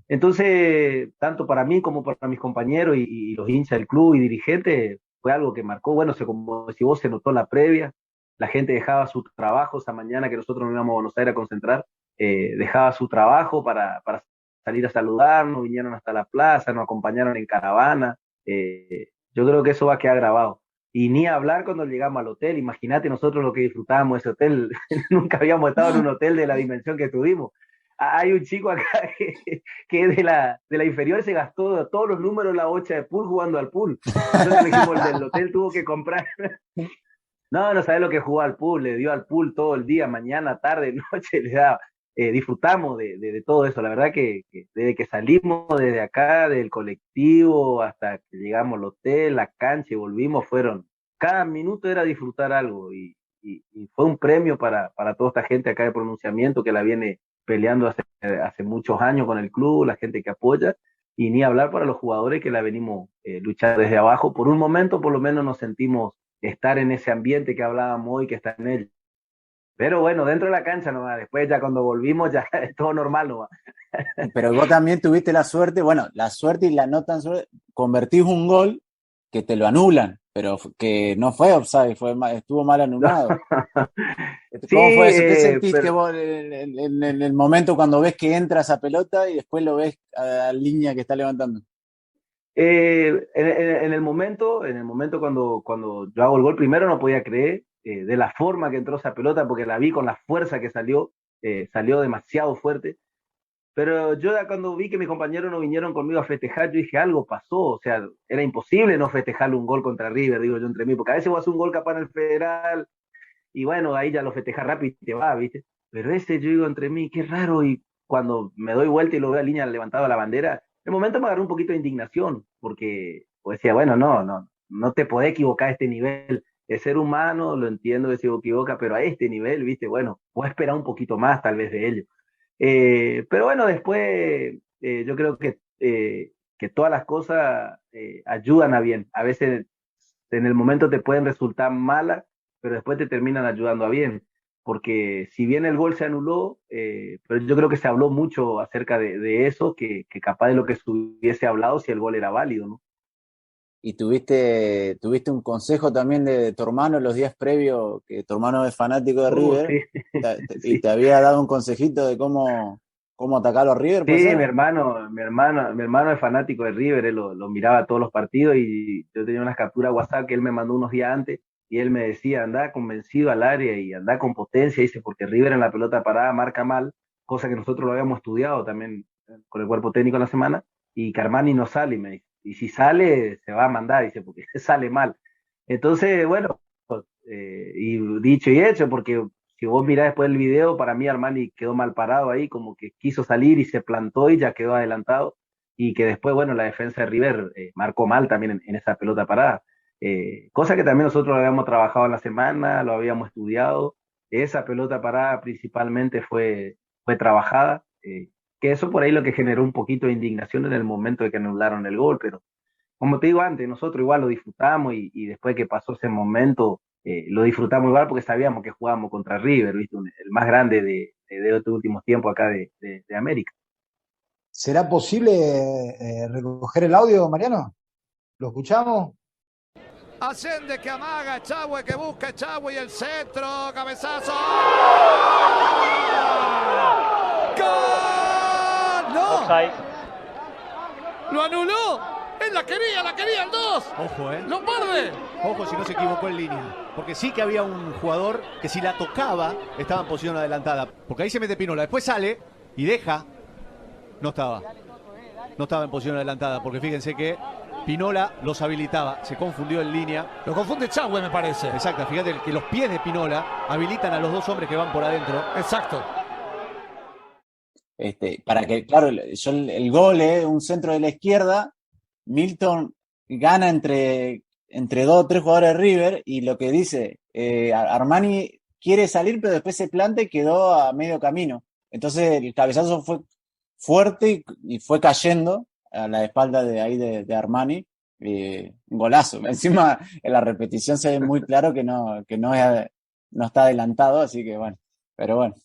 Entonces, tanto para mí como para mis compañeros y los hinchas del club y dirigentes, fue algo que marcó. Bueno, como si vos se notó la previa, la gente dejaba su trabajo esa mañana que nosotros nos íbamos a Buenos Aires a concentrar, dejaba su trabajo para salir a saludarnos, vinieron hasta la plaza, nos acompañaron en caravana. Yo creo que eso va a quedar grabado. Y ni hablar cuando llegamos al hotel, imagínate nosotros lo que disfrutábamos de ese hotel, nunca habíamos estado en un hotel de la dimensión que tuvimos. Hay un chico acá que de la inferior se gastó todos los números de la bocha de pool jugando al pool. Entonces le dijimos, el del hotel tuvo que comprar. No sabés lo que jugó al pool, le dio al pool todo el día, mañana, tarde, noche, le daba. Disfrutamos de todo eso. La verdad que desde que salimos desde acá, del colectivo, hasta que llegamos al hotel, la cancha y volvimos, cada minuto era disfrutar algo y fue un premio para toda esta gente acá de pronunciamiento que la viene peleando hace muchos años con el club, la gente que apoya, y ni hablar para los jugadores que la venimos luchando desde abajo. Por un momento, por lo menos, nos sentimos estar en ese ambiente que hablábamos hoy, que está en él. Pero bueno, dentro de la cancha nomás, después ya cuando volvimos ya es todo normal nomás. Pero vos también tuviste la suerte, bueno, la suerte y la no tan suerte, convertís un gol que te lo anulan, pero que no fue offside, estuvo mal anulado. Sí, ¿Cómo fue eso? ¿Qué sentiste pero, vos en el momento cuando ves que entra esa pelota y después lo ves a la línea que está levantando? en el momento cuando yo hago el gol, primero no podía creer de la forma que entró esa pelota, porque la vi con la fuerza que salió demasiado fuerte. Pero yo ya cuando vi que mis compañeros no vinieron conmigo a festejar, yo dije, algo pasó, o sea, era imposible no festejarle un gol contra River, digo yo entre mí, porque a veces vos haces un gol capaz en el Federal, y bueno, ahí ya lo festejas rápido y te va, ¿viste? Pero ese yo digo entre mí, qué raro, y cuando me doy vuelta y lo veo a línea levantado la bandera, en el momento me agarró un poquito de indignación, porque pues decía, bueno, no te podés equivocar a este nivel, el ser humano, lo entiendo que se equivoca, pero a este nivel, ¿viste? Bueno, puedo esperar un poquito más tal vez de ellos. Pero bueno, después yo creo que todas las cosas ayudan a bien. A veces en el momento te pueden resultar malas, pero después te terminan ayudando a bien. Porque si bien el gol se anuló, pero yo creo que se habló mucho acerca de eso, que capaz de lo que se hubiese hablado si el gol era válido, ¿no? Y tuviste un consejo también de tu hermano los días previos, que tu hermano es fanático de River, Sí, y sí. te había dado un consejito de cómo atacar a los River, ¿puede Sí, ser? mi hermano es fanático de River, él lo miraba todos los partidos y yo tenía unas capturas WhatsApp que él me mandó unos días antes y él me decía, anda convencido al área y anda con potencia, dice, porque River en la pelota parada marca mal, cosa que nosotros lo habíamos estudiado también con el cuerpo técnico en la semana, y que Armani no sale, me dice, y si sale se va a mandar, dice, porque sale mal. Entonces, bueno, y dicho y hecho, porque si vos mirás después el video, para mí Armani quedó mal parado ahí, como que quiso salir y se plantó y ya quedó adelantado, y que después, bueno, la defensa de River marcó mal también en esa pelota parada. Cosa que también nosotros lo habíamos trabajado en la semana, lo habíamos estudiado. Esa pelota parada principalmente fue trabajada, que eso por ahí lo que generó un poquito de indignación en el momento de que anularon el gol, pero como te digo antes, nosotros igual lo disfrutamos y después que pasó ese momento, lo disfrutamos igual porque sabíamos que jugábamos contra River, ¿viste? El más grande de estos últimos tiempos acá de América. ¿Será posible recoger el audio, Mariano? ¿Lo escuchamos? Ascende que amaga Echagüe, que busca Echagüe y el centro, cabezazo. ¡Gol! ¡No! Offside. ¡Lo anuló! Él la quería el 2. Ojo, ¡Lo muerde! Ojo si no se equivocó en línea. Porque sí que había un jugador que si la tocaba estaba en posición adelantada. Porque ahí se mete Pinola. Después sale y deja. No estaba. No estaba en posición adelantada. Porque fíjense que Pinola los habilitaba. Se confundió en línea. Lo confunde Echagüe, me parece. Exacto. Fíjate que los pies de Pinola habilitan a los dos hombres que van por adentro. Exacto. Para que, claro, el gol es un centro de la izquierda, Milton gana entre dos o tres jugadores de River, y lo que dice, Armani quiere salir, pero después se planta y quedó a medio camino. Entonces el cabezazo fue fuerte y fue cayendo a la espalda de ahí de Armani. Un golazo. Encima en la repetición se ve muy claro que no está adelantado, así que bueno, pero bueno.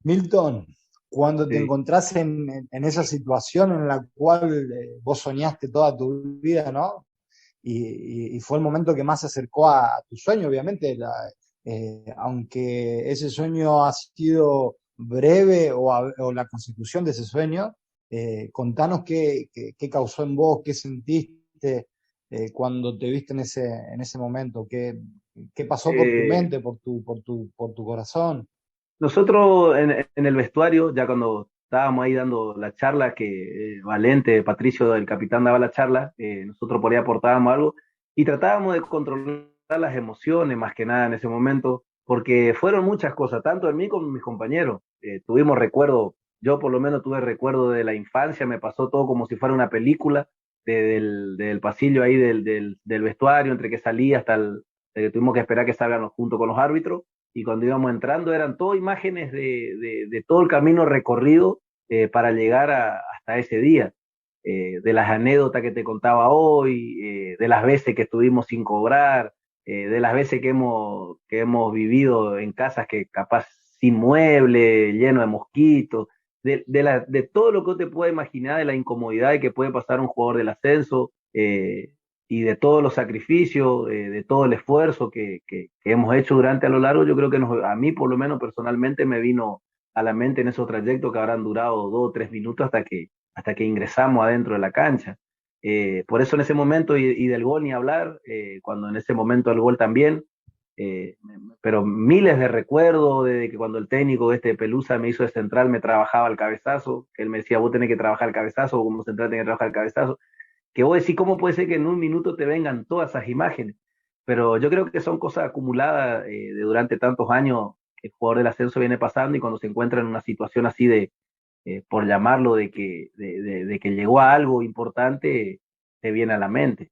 Milton, cuando te Sí. encontrás en esa situación en la cual vos soñaste toda tu vida, ¿no? Y fue el momento que más se acercó a tu sueño, obviamente, aunque ese sueño ha sido breve o la consecución de ese sueño, contanos qué causó en vos, qué sentiste cuando te viste en ese momento, qué pasó por tu Eh, mente, por tu corazón. Nosotros en el vestuario, ya cuando estábamos ahí dando la charla, que Valente, Patricio, el capitán, daba la charla, nosotros por ahí aportábamos algo y tratábamos de controlar las emociones más que nada en ese momento, porque fueron muchas cosas, tanto en mí como en mis compañeros. Tuvimos recuerdo, yo por lo menos tuve recuerdo de la infancia, me pasó todo como si fuera una película, del pasillo ahí del vestuario, entre que salía hasta de que tuvimos que esperar que salgan junto con los árbitros, y cuando íbamos entrando eran todo imágenes de todo el camino recorrido para llegar hasta ese día. de las anécdotas que te contaba hoy, de las veces que estuvimos sin cobrar, de las veces que hemos vivido en casas que capaz sin mueble, lleno de mosquitos, de todo lo que te puedas imaginar, de la incomodidad que puede pasar un jugador del ascenso, y de todos los sacrificios, de todo el esfuerzo que hemos hecho durante a lo largo. Yo creo que a mí por lo menos personalmente me vino a la mente en esos trayectos que habrán durado 2 o 3 minutos hasta que ingresamos adentro de la cancha. Por eso en ese momento, y del gol ni hablar, cuando en ese momento el gol también, pero miles de recuerdos de que cuando el técnico Pelusa me hizo de central, me trabajaba el cabezazo, que él me decía, vos tenés que trabajar el cabezazo, o como central tenés que trabajar el cabezazo, que vos decís, ¿cómo puede ser que en un minuto te vengan todas esas imágenes? Pero yo creo que son cosas acumuladas de durante tantos años que el jugador del ascenso viene pasando, y cuando se encuentra en una situación así por llamarlo, de que llegó a algo importante, te viene a la mente.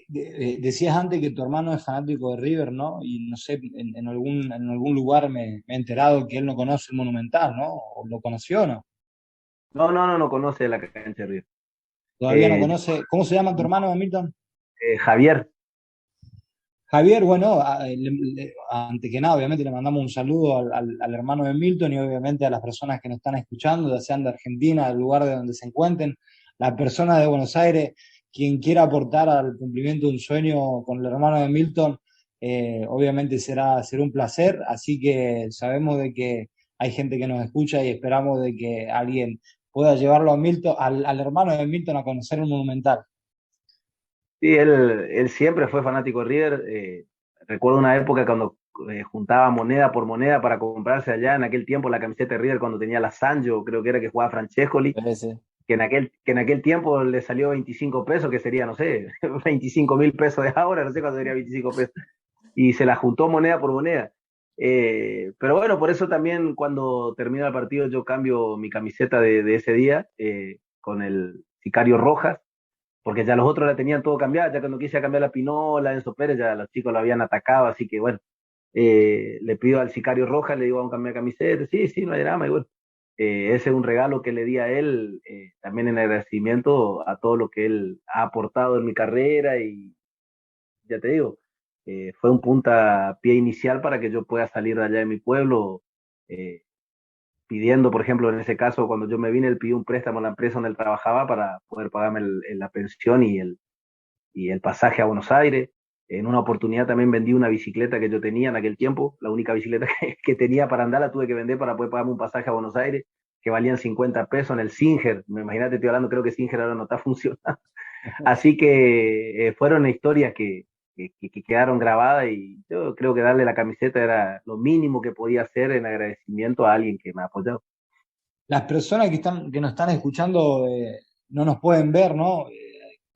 Decías antes que tu hermano es fanático de River, ¿no? Y no sé, en algún lugar me he enterado que él no conoce el Monumental, ¿no? ¿O lo conoció o no? No conoce la cancha de River. Todavía no conoce. ¿Cómo se llama tu hermano, Milton? Javier. Javier, bueno, antes que nada, obviamente le mandamos un saludo al hermano de Milton, y obviamente a las personas que nos están escuchando, ya sean de Argentina, del lugar de donde se encuentren, las personas de Buenos Aires, quien quiera aportar al cumplimiento de un sueño con el hermano de Milton, obviamente será un placer. Así que sabemos de que hay gente que nos escucha, y esperamos de que alguien pueda llevarlo a Milton, al hermano de Milton, a conocer el Monumental. Sí, él siempre fue fanático de River. Recuerdo una época cuando juntaba moneda por moneda para comprarse allá en aquel tiempo la camiseta de River, cuando tenía la Sancho, creo que era, que jugaba Francescoli, Parece. que en aquel tiempo le salió 25 pesos, que sería, no sé, 25.000 pesos de ahora, no sé cuánto sería 25 pesos. Y se la juntó moneda por moneda. Pero bueno, por eso también cuando termina el partido yo cambio mi camiseta de ese día, con el Sicario Rojas, porque ya los otros la tenían todo cambiado. Ya cuando quise cambiar la Pinola, Enzo Pérez, ya los chicos lo habían atacado, así que bueno, le pido al Sicario Rojas, le digo, vamos a cambiar camiseta, sí, no hay drama, y bueno, ese es un regalo que le di a él, también en agradecimiento a todo lo que él ha aportado en mi carrera. Y ya te digo, fue un puntapié inicial para que yo pueda salir de allá de mi pueblo, eh, pidiendo, por ejemplo, en ese caso, cuando yo me vine, él pidió un préstamo a la empresa donde él trabajaba para poder pagarme la pensión y el pasaje a Buenos Aires. En una oportunidad también vendí una bicicleta que yo tenía en aquel tiempo, la única bicicleta que tenía para andar, la tuve que vender para poder pagarme un pasaje a Buenos Aires, que valían 50 pesos en el Singer. Me imagínate, estoy hablando, creo que Singer ahora no está funcionando. Así que fueron historias que quedaron grabadas, y yo creo que darle la camiseta era lo mínimo que podía hacer en agradecimiento a alguien que me ha apoyado. Las personas que nos están escuchando no nos pueden ver, ¿no?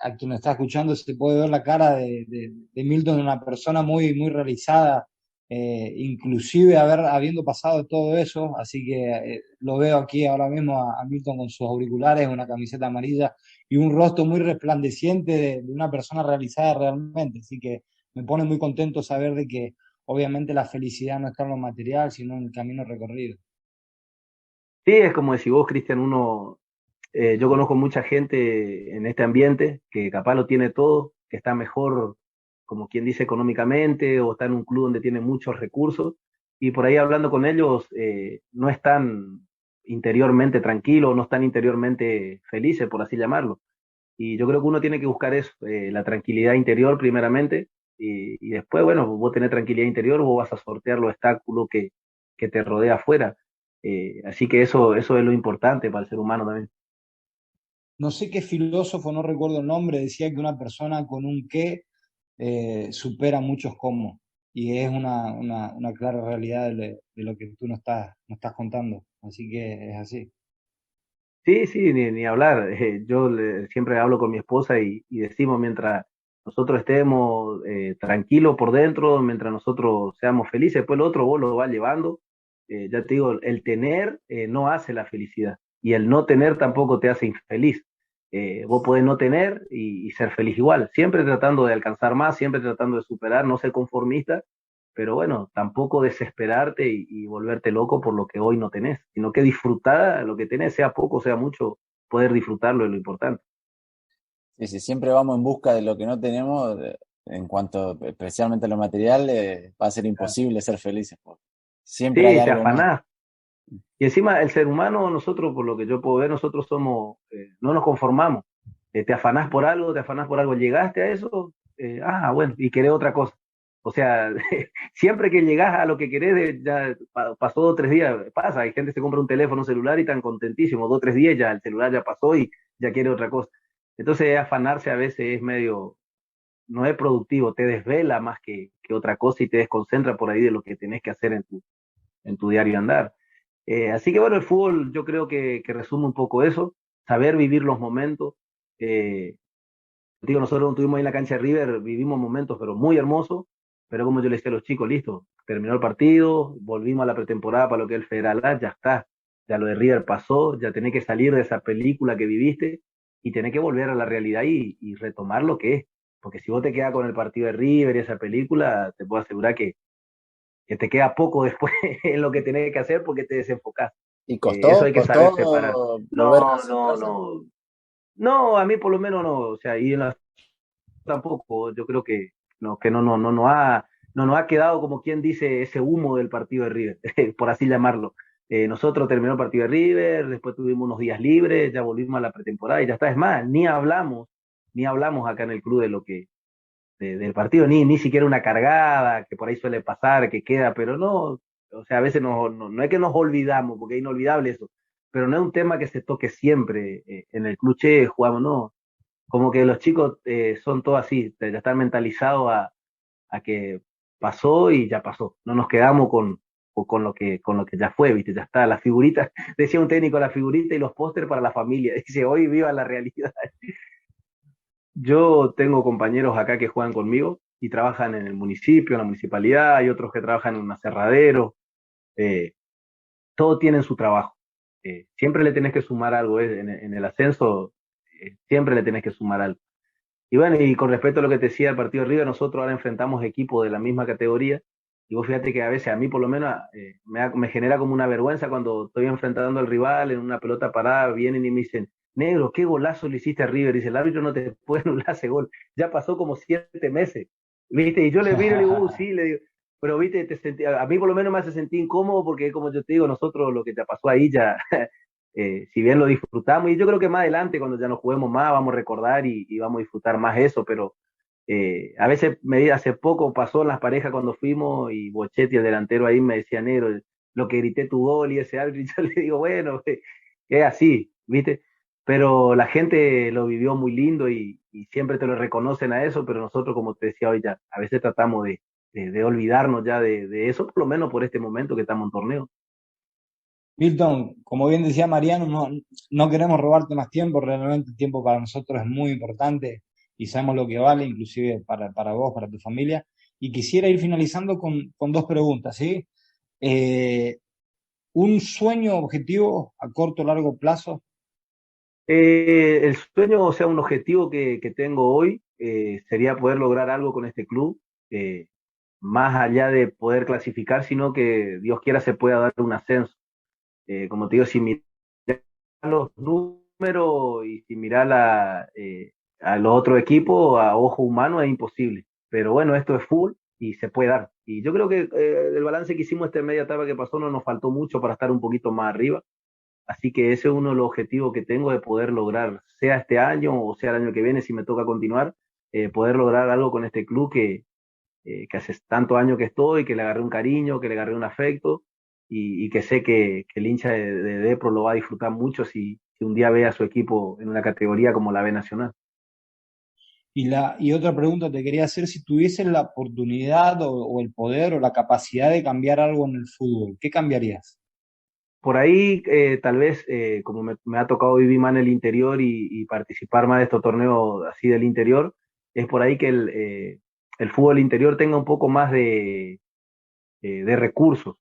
A quien nos está escuchando se puede ver la cara de Milton, una persona muy, muy realizada, inclusive habiendo pasado todo eso. Así que lo veo aquí ahora mismo a Milton con sus auriculares, una camiseta amarilla y un rostro muy resplandeciente de una persona realizada realmente. Así que me pone muy contento saber de que obviamente la felicidad no está en lo material, sino en el camino recorrido. Sí, es como decís vos, Cristian, yo conozco mucha gente en este ambiente que capaz lo tiene todo, que está mejor, como quien dice, económicamente, o está en un club donde tiene muchos recursos, y por ahí hablando con ellos, no están interiormente tranquilos, no están interiormente felices, por así llamarlo. Y yo creo que uno tiene que buscar eso, la tranquilidad interior primeramente, y después, bueno, vos tenés tranquilidad interior, vos vas a sortear los obstáculos que te rodea afuera. Así que eso es lo importante para el ser humano también. No sé qué filósofo, no recuerdo el nombre, decía que una persona con un qué supera muchos cómo. Y es una clara realidad de lo que tú nos estás contando. Así que es así. Sí, ni hablar. Yo siempre hablo con mi esposa y decimos, mientras nosotros estemos tranquilos por dentro, mientras nosotros seamos felices, pues lo otro vos lo vas llevando. Ya te digo, el tener no hace la felicidad, y el no tener tampoco te hace infeliz. Vos podés no tener y ser feliz igual, siempre tratando de alcanzar más, siempre tratando de superar, no ser conformista, pero bueno, tampoco desesperarte y volverte loco por lo que hoy no tenés, sino que disfrutar lo que tenés, sea poco, sea mucho, poder disfrutarlo es lo importante. Sí, sí, siempre vamos en busca de lo que no tenemos, en cuanto especialmente a lo material, va a ser imposible ser felices, porque siempre hay Sí, te algo más. afanás. Y encima el ser humano, nosotros, por lo que yo puedo ver, nosotros somos, no nos conformamos. Te afanás por algo, te afanás por algo, llegaste a eso, bueno, y querés otra cosa. O sea, siempre que llegás a lo que querés, ya pasó 2 o 3 días, pasa, hay gente que se compra un teléfono celular y están contentísimos, 2 o 3 días ya el celular ya pasó y ya quiere otra cosa. Entonces afanarse a veces es medio, no es productivo, te desvela más que otra cosa y te desconcentra por ahí de lo que tenés que hacer en tu diario andar. Así que bueno, el fútbol yo creo que resume un poco eso, saber vivir los momentos. Eh, Digo, nosotros estuvimos ahí en la cancha de River, vivimos momentos, pero muy hermosos, pero como yo le decía a los chicos, listo, terminó el partido, volvimos a la pretemporada para lo que es el Federal A, ya está, ya lo de River pasó, ya tenés que salir de esa película que viviste y tenés que volver a la realidad y retomar lo que es, porque si vos te quedas con el partido de River y esa película, te puedo asegurar que te queda poco después en lo que tenés que hacer porque te desenfocás. ¿Y Eso hay que costó saber separar. volver a No, no, concentrarse? no, no, a mí por lo menos no, o sea, y en la tampoco, yo creo que no nos ha quedado como quien dice ese humo del partido de River, por así llamarlo. Nosotros terminó el partido de River, después tuvimos unos días libres, ya volvimos a la pretemporada y ya está. Es más, ni hablamos acá en el club de lo que, del partido, ni siquiera una cargada, que por ahí suele pasar, que queda, pero no, o sea, a veces no es que nos olvidamos, porque es inolvidable eso, pero no es un tema que se toque siempre en el club, che, jugamos, no, como que los chicos son todos así, ya están mentalizados a que pasó y ya pasó. No nos quedamos con lo que ya fue, ¿viste? Ya está, las figuritas, decía un técnico, la figurita y los póster para la familia. Dice, hoy viva la realidad. Yo tengo compañeros acá que juegan conmigo y trabajan en el municipio, en la municipalidad, hay otros que trabajan en un aserradero, eh, todos tienen su trabajo. Siempre le tenés que sumar algo, en el ascenso, siempre le tenés que sumar algo. Y bueno, y con respecto a lo que te decía el partido de River, nosotros ahora enfrentamos equipos de la misma categoría. Y vos fíjate que a veces a mí por lo menos me genera como una vergüenza cuando estoy enfrentando al rival en una pelota parada, vienen y me dicen, negro, qué golazo le hiciste a River. Dice, el árbitro no te puede anular ese gol. Ya pasó como 7 meses. ¿Viste? Y yo le miro y le digo, sí, le digo, pero viste, a mí por lo menos me hace sentir incómodo porque como yo te digo, nosotros lo que te pasó ahí ya, si bien lo disfrutamos, y yo creo que más adelante, cuando ya nos juguemos más, vamos a recordar y vamos a disfrutar más eso, pero a veces hace poco pasó en las parejas cuando fuimos y Bochetti, el delantero ahí, me decía, negro, lo que grité tu gol y ese árbitro, y yo le digo, bueno, es así, ¿viste? Pero la gente lo vivió muy lindo y siempre te lo reconocen a eso, pero nosotros, como te decía hoy ya, a veces tratamos de olvidarnos ya de eso, por lo menos por este momento que estamos en torneo. Milton, como bien decía Mariano, no queremos robarte más tiempo, realmente el tiempo para nosotros es muy importante y sabemos lo que vale, inclusive para vos, para tu familia. Y quisiera ir finalizando con dos preguntas, ¿sí? Eh, ¿Un sueño objetivo a corto o largo plazo? El sueño, o sea, un objetivo que tengo hoy sería poder lograr algo con este club, eh, más allá de poder clasificar, sino que Dios quiera se pueda dar un ascenso. Como te digo, si miras los números y si miras a los otros equipos, a ojo humano es imposible. Pero bueno, esto es full y se puede dar. Y yo creo que el balance que hicimos esta media etapa que pasó no nos faltó mucho para estar un poquito más arriba. Así que ese es uno de los objetivos que tengo de poder lograr, sea este año o sea el año que viene, si me toca continuar, poder lograr algo con este club que hace tantos años que estoy, que le agarré un cariño, que le agarré un afecto y que sé que el hincha de Depro lo va a disfrutar mucho si un día ve a su equipo en una categoría como la B Nacional. Y otra pregunta te quería hacer, si tuvieses la oportunidad o el poder o la capacidad de cambiar algo en el fútbol, ¿qué cambiarías? Por ahí, tal vez, como me ha tocado vivir más en el interior y participar más de estos torneos así del interior, es por ahí que el fútbol interior tenga un poco más de recursos,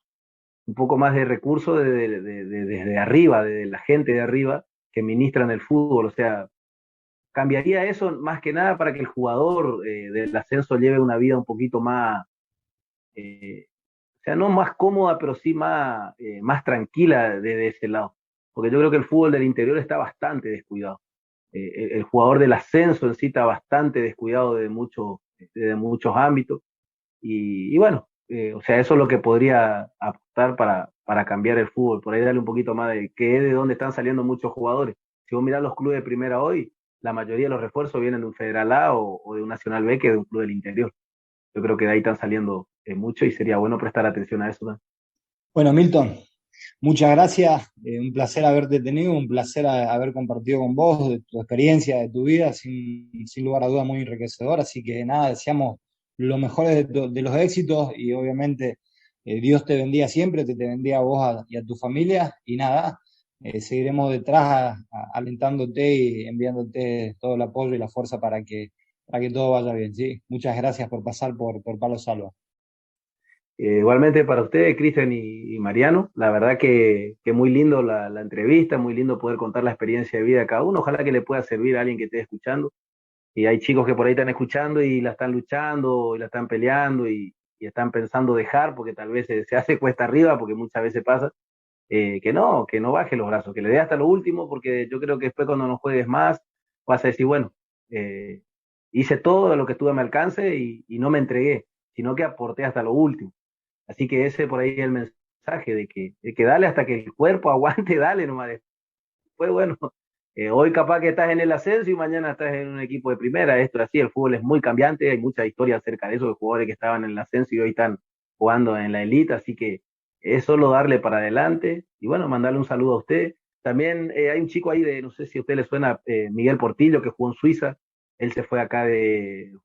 un poco más de recursos desde arriba, de la gente de arriba que ministran el fútbol. O sea, cambiaría eso más que nada para que el jugador del ascenso lleve una vida un poquito más, o sea, no más cómoda, pero sí más tranquila desde ese lado. porque yo creo que el fútbol del interior está bastante descuidado. El jugador del ascenso en sí está bastante descuidado de muchos ámbitos. Y bueno, o sea, eso es lo que podría aportar para cambiar el fútbol, por ahí darle un poquito más de dónde están saliendo muchos jugadores. Si vos mirás los clubes de primera hoy, la mayoría de los refuerzos vienen de un Federal A o de un Nacional B que de un club del interior. Yo creo que de ahí están saliendo mucho y sería bueno prestar atención a eso, ¿no? Bueno, Milton, muchas gracias, un placer haberte tenido, un placer haber compartido con vos de tu experiencia, de tu vida, sin lugar a dudas muy enriquecedor, así que nada, deseamos lo mejor de los éxitos y obviamente Dios te bendiga siempre, te bendiga a vos y a tu familia y nada, seguiremos detrás alentándote y enviándote todo el apoyo y la fuerza para que todo vaya bien, ¿sí? Muchas gracias por pasar por Palo Salva. Igualmente para ustedes, Cristian y Mariano, la verdad que muy lindo la entrevista, muy lindo poder contar la experiencia de vida de cada uno, ojalá que le pueda servir a alguien que esté escuchando, y hay chicos que por ahí están escuchando y la están luchando, y la están peleando, y están pensando dejar, porque tal vez se hace cuesta arriba, porque muchas veces pasa, que no baje los brazos, que le dé hasta lo último, porque yo creo que después cuando no juegues más, vas a decir, bueno, hice todo lo que estuve a mi alcance y no me entregué, sino que aporté hasta lo último. Así que ese por ahí es el mensaje de que dale hasta que el cuerpo aguante, dale nomás. Después, bueno, hoy capaz que estás en el ascenso y mañana estás en un equipo de primera. Esto es así, el fútbol es muy cambiante, hay mucha historia acerca de eso, de jugadores que estaban en el ascenso y hoy están jugando en la élite, así que es solo darle para adelante y bueno, mandarle un saludo a usted. También hay un chico ahí no sé si a usted le suena, Miguel Portillo, que jugó en Suiza. Él se fue acá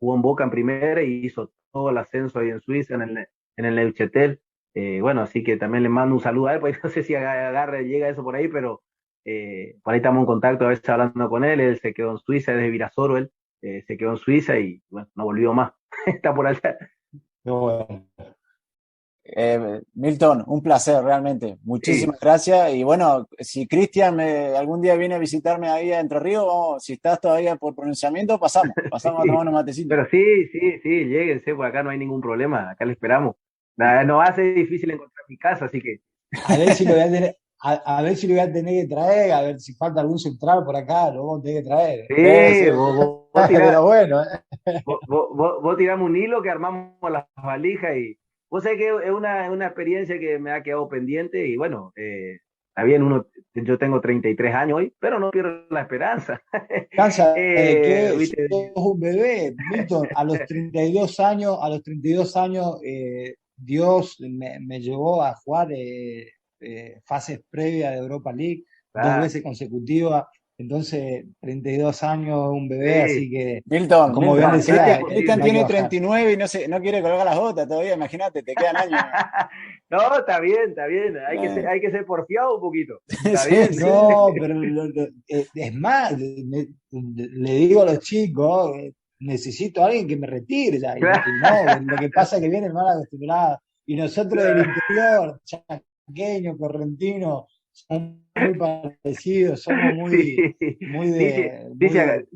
jugó en Boca en primera y hizo todo el ascenso ahí en Suiza, en el Neuchâtel. Bueno, así que también le mando un saludo a él, pues no sé si llega eso por ahí, pero por ahí estamos en contacto a veces hablando con él. Él se quedó en Suiza, es de Virasoro, él se quedó en Suiza y bueno, no volvió más. Está por allá. Bueno, Milton, un placer realmente. Muchísimas gracias. Y bueno, si Cristian algún día viene a visitarme ahí a Entre Ríos, si estás todavía por pronunciamiento, pasamos a tomar unos matecitos. Pero sí, lléguense, pues acá no hay ningún problema, acá le esperamos. Nada, no hace difícil encontrar mi casa, así que. a ver si lo voy a tener, a ver si lo voy a tener que traer, a ver si falta algún central por acá, lo vamos a tener que traer. Sí, vos tirás, Pero bueno, vos tirame un hilo que armamos las valijas y vos sabés que es una experiencia que me ha quedado pendiente y bueno, está bien, yo tengo 33 años hoy, pero no pierdo la esperanza. cansa de que ¿viste? sos un bebé, Milton, a los 32 años, Dios me llevó a jugar fases previas de Europa League, 2 veces consecutivas, entonces 32 años, un bebé, Sí. así que, Milton, como bien decía, Cristian no hay que tiene bajar. 39 y no quiere colgar las botas todavía, imagínate, te quedan años. No, está bien, hay que ser porfiado un poquito. Está Sí, bien. sí. No, pero es más, le digo a los chicos, necesito a alguien que me retire ya, y no, lo que pasa es que vienen mal acostumbrados, y nosotros del interior, chaqueño, correntino, somos muy parecidos, somos muy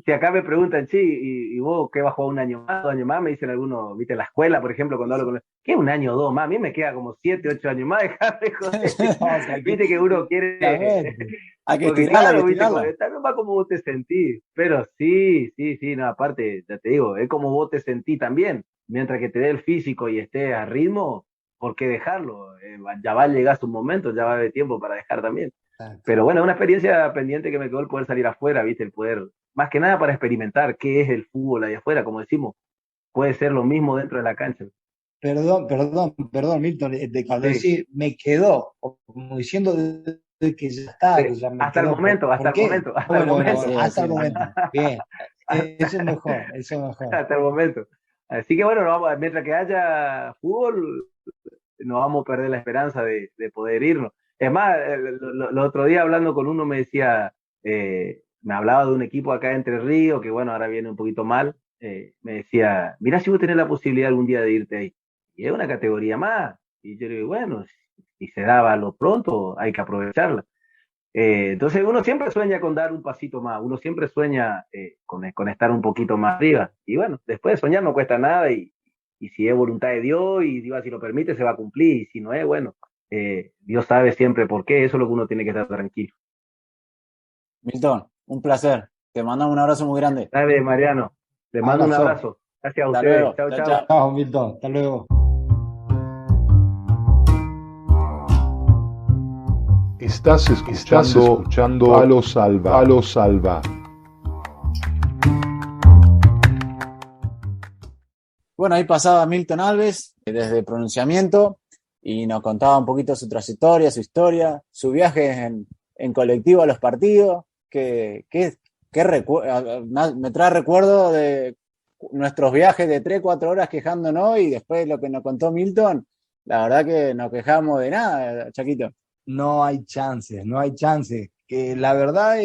Si acá me preguntan, sí, ¿y vos qué vas a jugar un año más, 2 años más? Me dicen algunos, viste, en la escuela, por ejemplo, cuando hablo con los, ¿qué 1 año o 2 más? A mí me queda como 7, 8 años más, dejame joder. Viste que uno quiere, Hay que porque estirarla, claro, hay que viste, estirarla. también va como vos te sentís, pero sí, no, aparte, ya te digo, es como vos te sentís también, mientras que te dé el físico y estés a ritmo, ¿por qué dejarlo? Ya va a llegar su momento, ya va a haber tiempo para dejar también. Pero bueno, es una experiencia pendiente que me quedó el poder salir afuera, ¿viste? El poder, más que nada para experimentar qué es el fútbol ahí afuera, como decimos, puede ser lo mismo dentro de la cancha. Perdón, Milton, cuando Sí. decís me quedó, como diciendo que ya está, que ya me Hasta el quedó. momento, ¿Por hasta el qué? momento, hasta el Bueno, momento. hasta el momento. Bien, eso es mejor, eso es mejor. Hasta el momento. Así que bueno, mientras que haya fútbol, no vamos a perder la esperanza de poder irnos. Es más, el otro día hablando con uno me decía, me hablaba de un equipo acá de Entre Ríos, que bueno, ahora viene un poquito mal, me decía, mirá si vos tenés la posibilidad algún día de irte ahí. Y es una categoría más. Y yo le digo, bueno, si se daba lo pronto, hay que aprovecharla. Entonces uno siempre sueña con dar un pasito más, uno siempre sueña con estar un poquito más arriba. Y bueno, después de soñar no cuesta nada y si es voluntad de Dios y Dios así lo permite, se va a cumplir. Y si no es, bueno, Dios sabe siempre por qué, eso es lo que uno tiene que estar tranquilo. Milton, un placer. Te mandamos un abrazo muy grande. Dale, Mariano. Le mando un Abrazo. abrazo. Gracias a Hasta ustedes. luego. Chao, Chao, chao. chao. Chao, Milton. Hasta luego. Estás escuchando Palo Salva. Palo Salva. Bueno, ahí pasaba Milton Alves desde Pronunciamiento y nos contaba un poquito su trayectoria, su historia, su viaje en colectivo a los partidos, me trae recuerdo de nuestros viajes de 3-4 horas quejándonos y después lo que nos contó Milton, la verdad que no quejamos de nada, Chaquito. No hay chances, no hay chances. Que la verdad,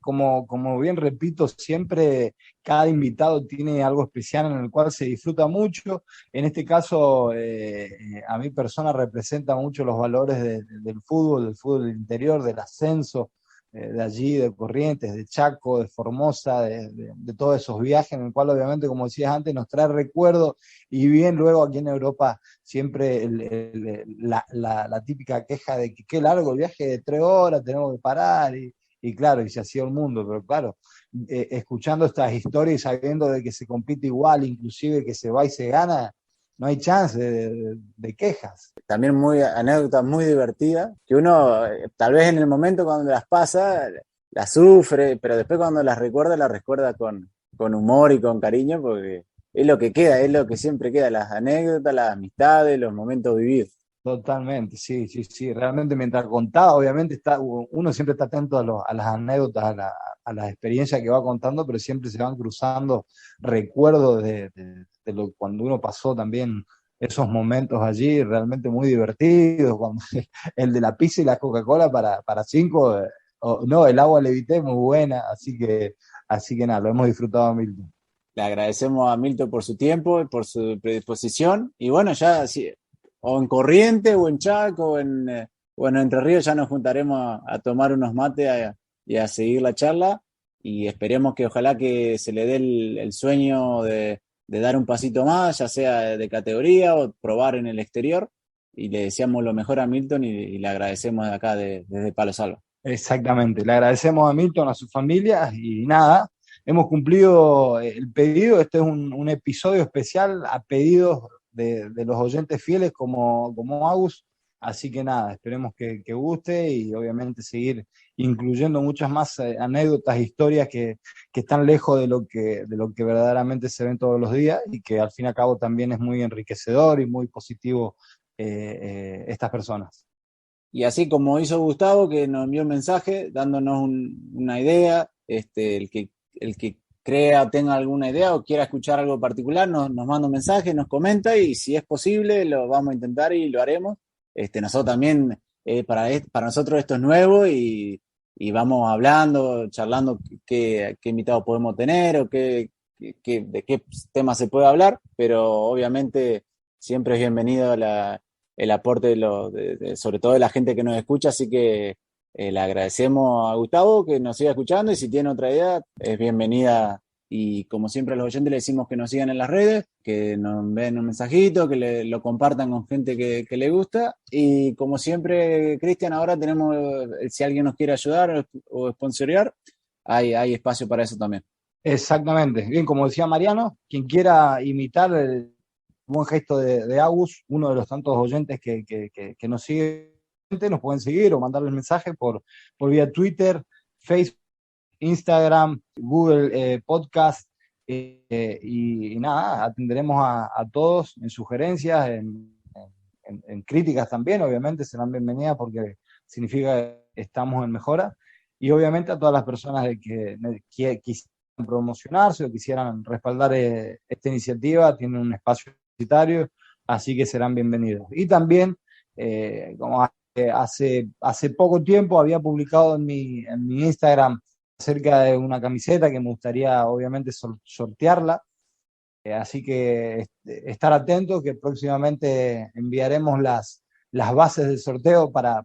como bien repito, siempre cada invitado tiene algo especial en el cual se disfruta mucho. En este caso, a mi persona representa mucho los valores del fútbol del interior, del ascenso, de allí, de Corrientes, de Chaco, de Formosa, de todos esos viajes, en el cual obviamente, como decías antes, nos trae recuerdos. Y bien luego aquí en Europa siempre la típica queja de que qué largo el viaje de 3 horas, tenemos que parar, y claro, y se hacía el mundo, pero claro, escuchando estas historias y sabiendo de que se compite igual, inclusive que se va y se gana, no hay chance de quejas. También anécdotas muy divertidas, que uno tal vez en el momento cuando las pasa, las sufre, pero después cuando las recuerda con humor y con cariño, porque es lo que queda, es lo que siempre queda, las anécdotas, las amistades, los momentos vividos. Totalmente, sí, sí, sí. Realmente mientras contaba, obviamente uno siempre está atento a las anécdotas, a las experiencias que va contando, pero siempre se van cruzando recuerdos de lo cuando uno pasó también esos momentos allí, realmente muy divertidos, cuando el de la pizza y la Coca-Cola para 5, no, el agua Levité muy buena, así que nada, lo hemos disfrutado mil. Le agradecemos a Milton por su tiempo y por su predisposición. Y bueno, ya o en Corrientes, o en Chaco, o en Entre Ríos, ya nos juntaremos a tomar unos mates y a seguir la charla. Y esperemos que ojalá que se le dé el sueño de dar un pasito más, ya sea de categoría o probar en el exterior. Y le deseamos lo mejor a Milton y le agradecemos de acá desde Palo Salva. Exactamente, le agradecemos a Milton, a su familia y nada, hemos cumplido el pedido. Este es un episodio especial a pedidos de los oyentes fieles como Agus, así que nada, esperemos que guste y obviamente seguir incluyendo muchas más anécdotas, historias que están lejos de lo que verdaderamente se ven todos los días y que al fin y al cabo también es muy enriquecedor y muy positivo estas personas. Y así como hizo Gustavo, que nos envió un mensaje dándonos una idea, el que crea, tenga alguna idea o quiera escuchar algo particular, nos manda un mensaje, nos comenta y si es posible lo vamos a intentar y lo haremos. Nosotros también, para nosotros esto es nuevo y vamos hablando, charlando qué invitados podemos tener o de qué tema se puede hablar, pero obviamente siempre es bienvenido el aporte sobre todo de la gente que nos escucha, así que le agradecemos a Gustavo que nos siga escuchando y si tiene otra idea es bienvenida y como siempre a los oyentes le decimos que nos sigan en las redes, que nos envíen un mensajito, que lo compartan con gente que le gusta y como siempre, Cristian, ahora tenemos, si alguien nos quiere ayudar o sponsorear, hay espacio para eso también. Exactamente, bien, como decía Mariano, quien quiera imitar el buen gesto de Agus, uno de los tantos oyentes que nos sigue, nos pueden seguir o mandarles mensaje por vía Twitter, Facebook, Instagram, Google Podcast, y nada, atenderemos a todos en sugerencias, en críticas también, obviamente serán bienvenidas porque significa que estamos en mejora, y obviamente a todas las personas que quisieran promocionarse o quisieran respaldar esta iniciativa, tienen un espacio publicitario, así que serán bienvenidos. Y también, como hace poco tiempo había publicado en mi Instagram acerca de una camiseta que me gustaría obviamente sortearla, así que estar atentos que próximamente enviaremos las bases del sorteo para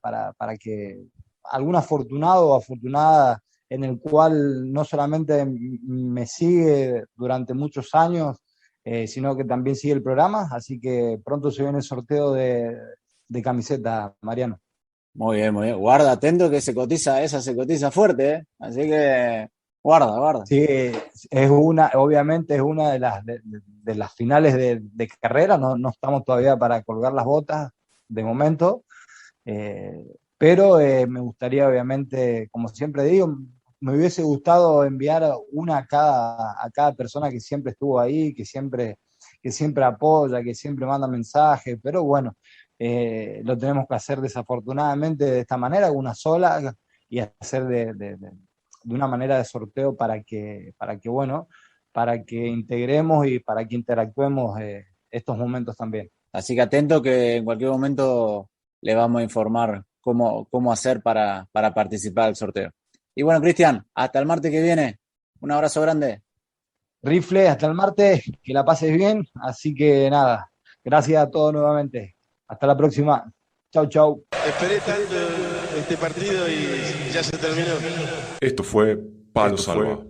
que algún afortunado o afortunada en el cual no solamente me sigue durante muchos años, sino que también sigue el programa, así que pronto se viene el sorteo de camiseta, Mariano. Muy bien, muy bien. Guarda, atento que esa se cotiza fuerte, ¿eh? Así que guarda, guarda. Sí, obviamente es una de las finales de carrera, no estamos todavía para colgar las botas de momento, pero me gustaría obviamente, como siempre digo, me hubiese gustado enviar una a cada persona que siempre estuvo ahí, que siempre apoya, que siempre manda mensajes, pero bueno, lo tenemos que hacer desafortunadamente de esta manera, una sola, y hacer de una manera de sorteo para que bueno, para que integremos y para que interactuemos estos momentos también. Así que atento que en cualquier momento le vamos a informar cómo hacer para participar del sorteo. Y bueno, Cristian, hasta el martes que viene. Un abrazo grande. Rifle, hasta el martes, que la pases bien. Así que nada, gracias a todos nuevamente. Hasta la próxima. Chau, chau. Esperé tanto este partido y ya se terminó. Esto fue Palo Salva.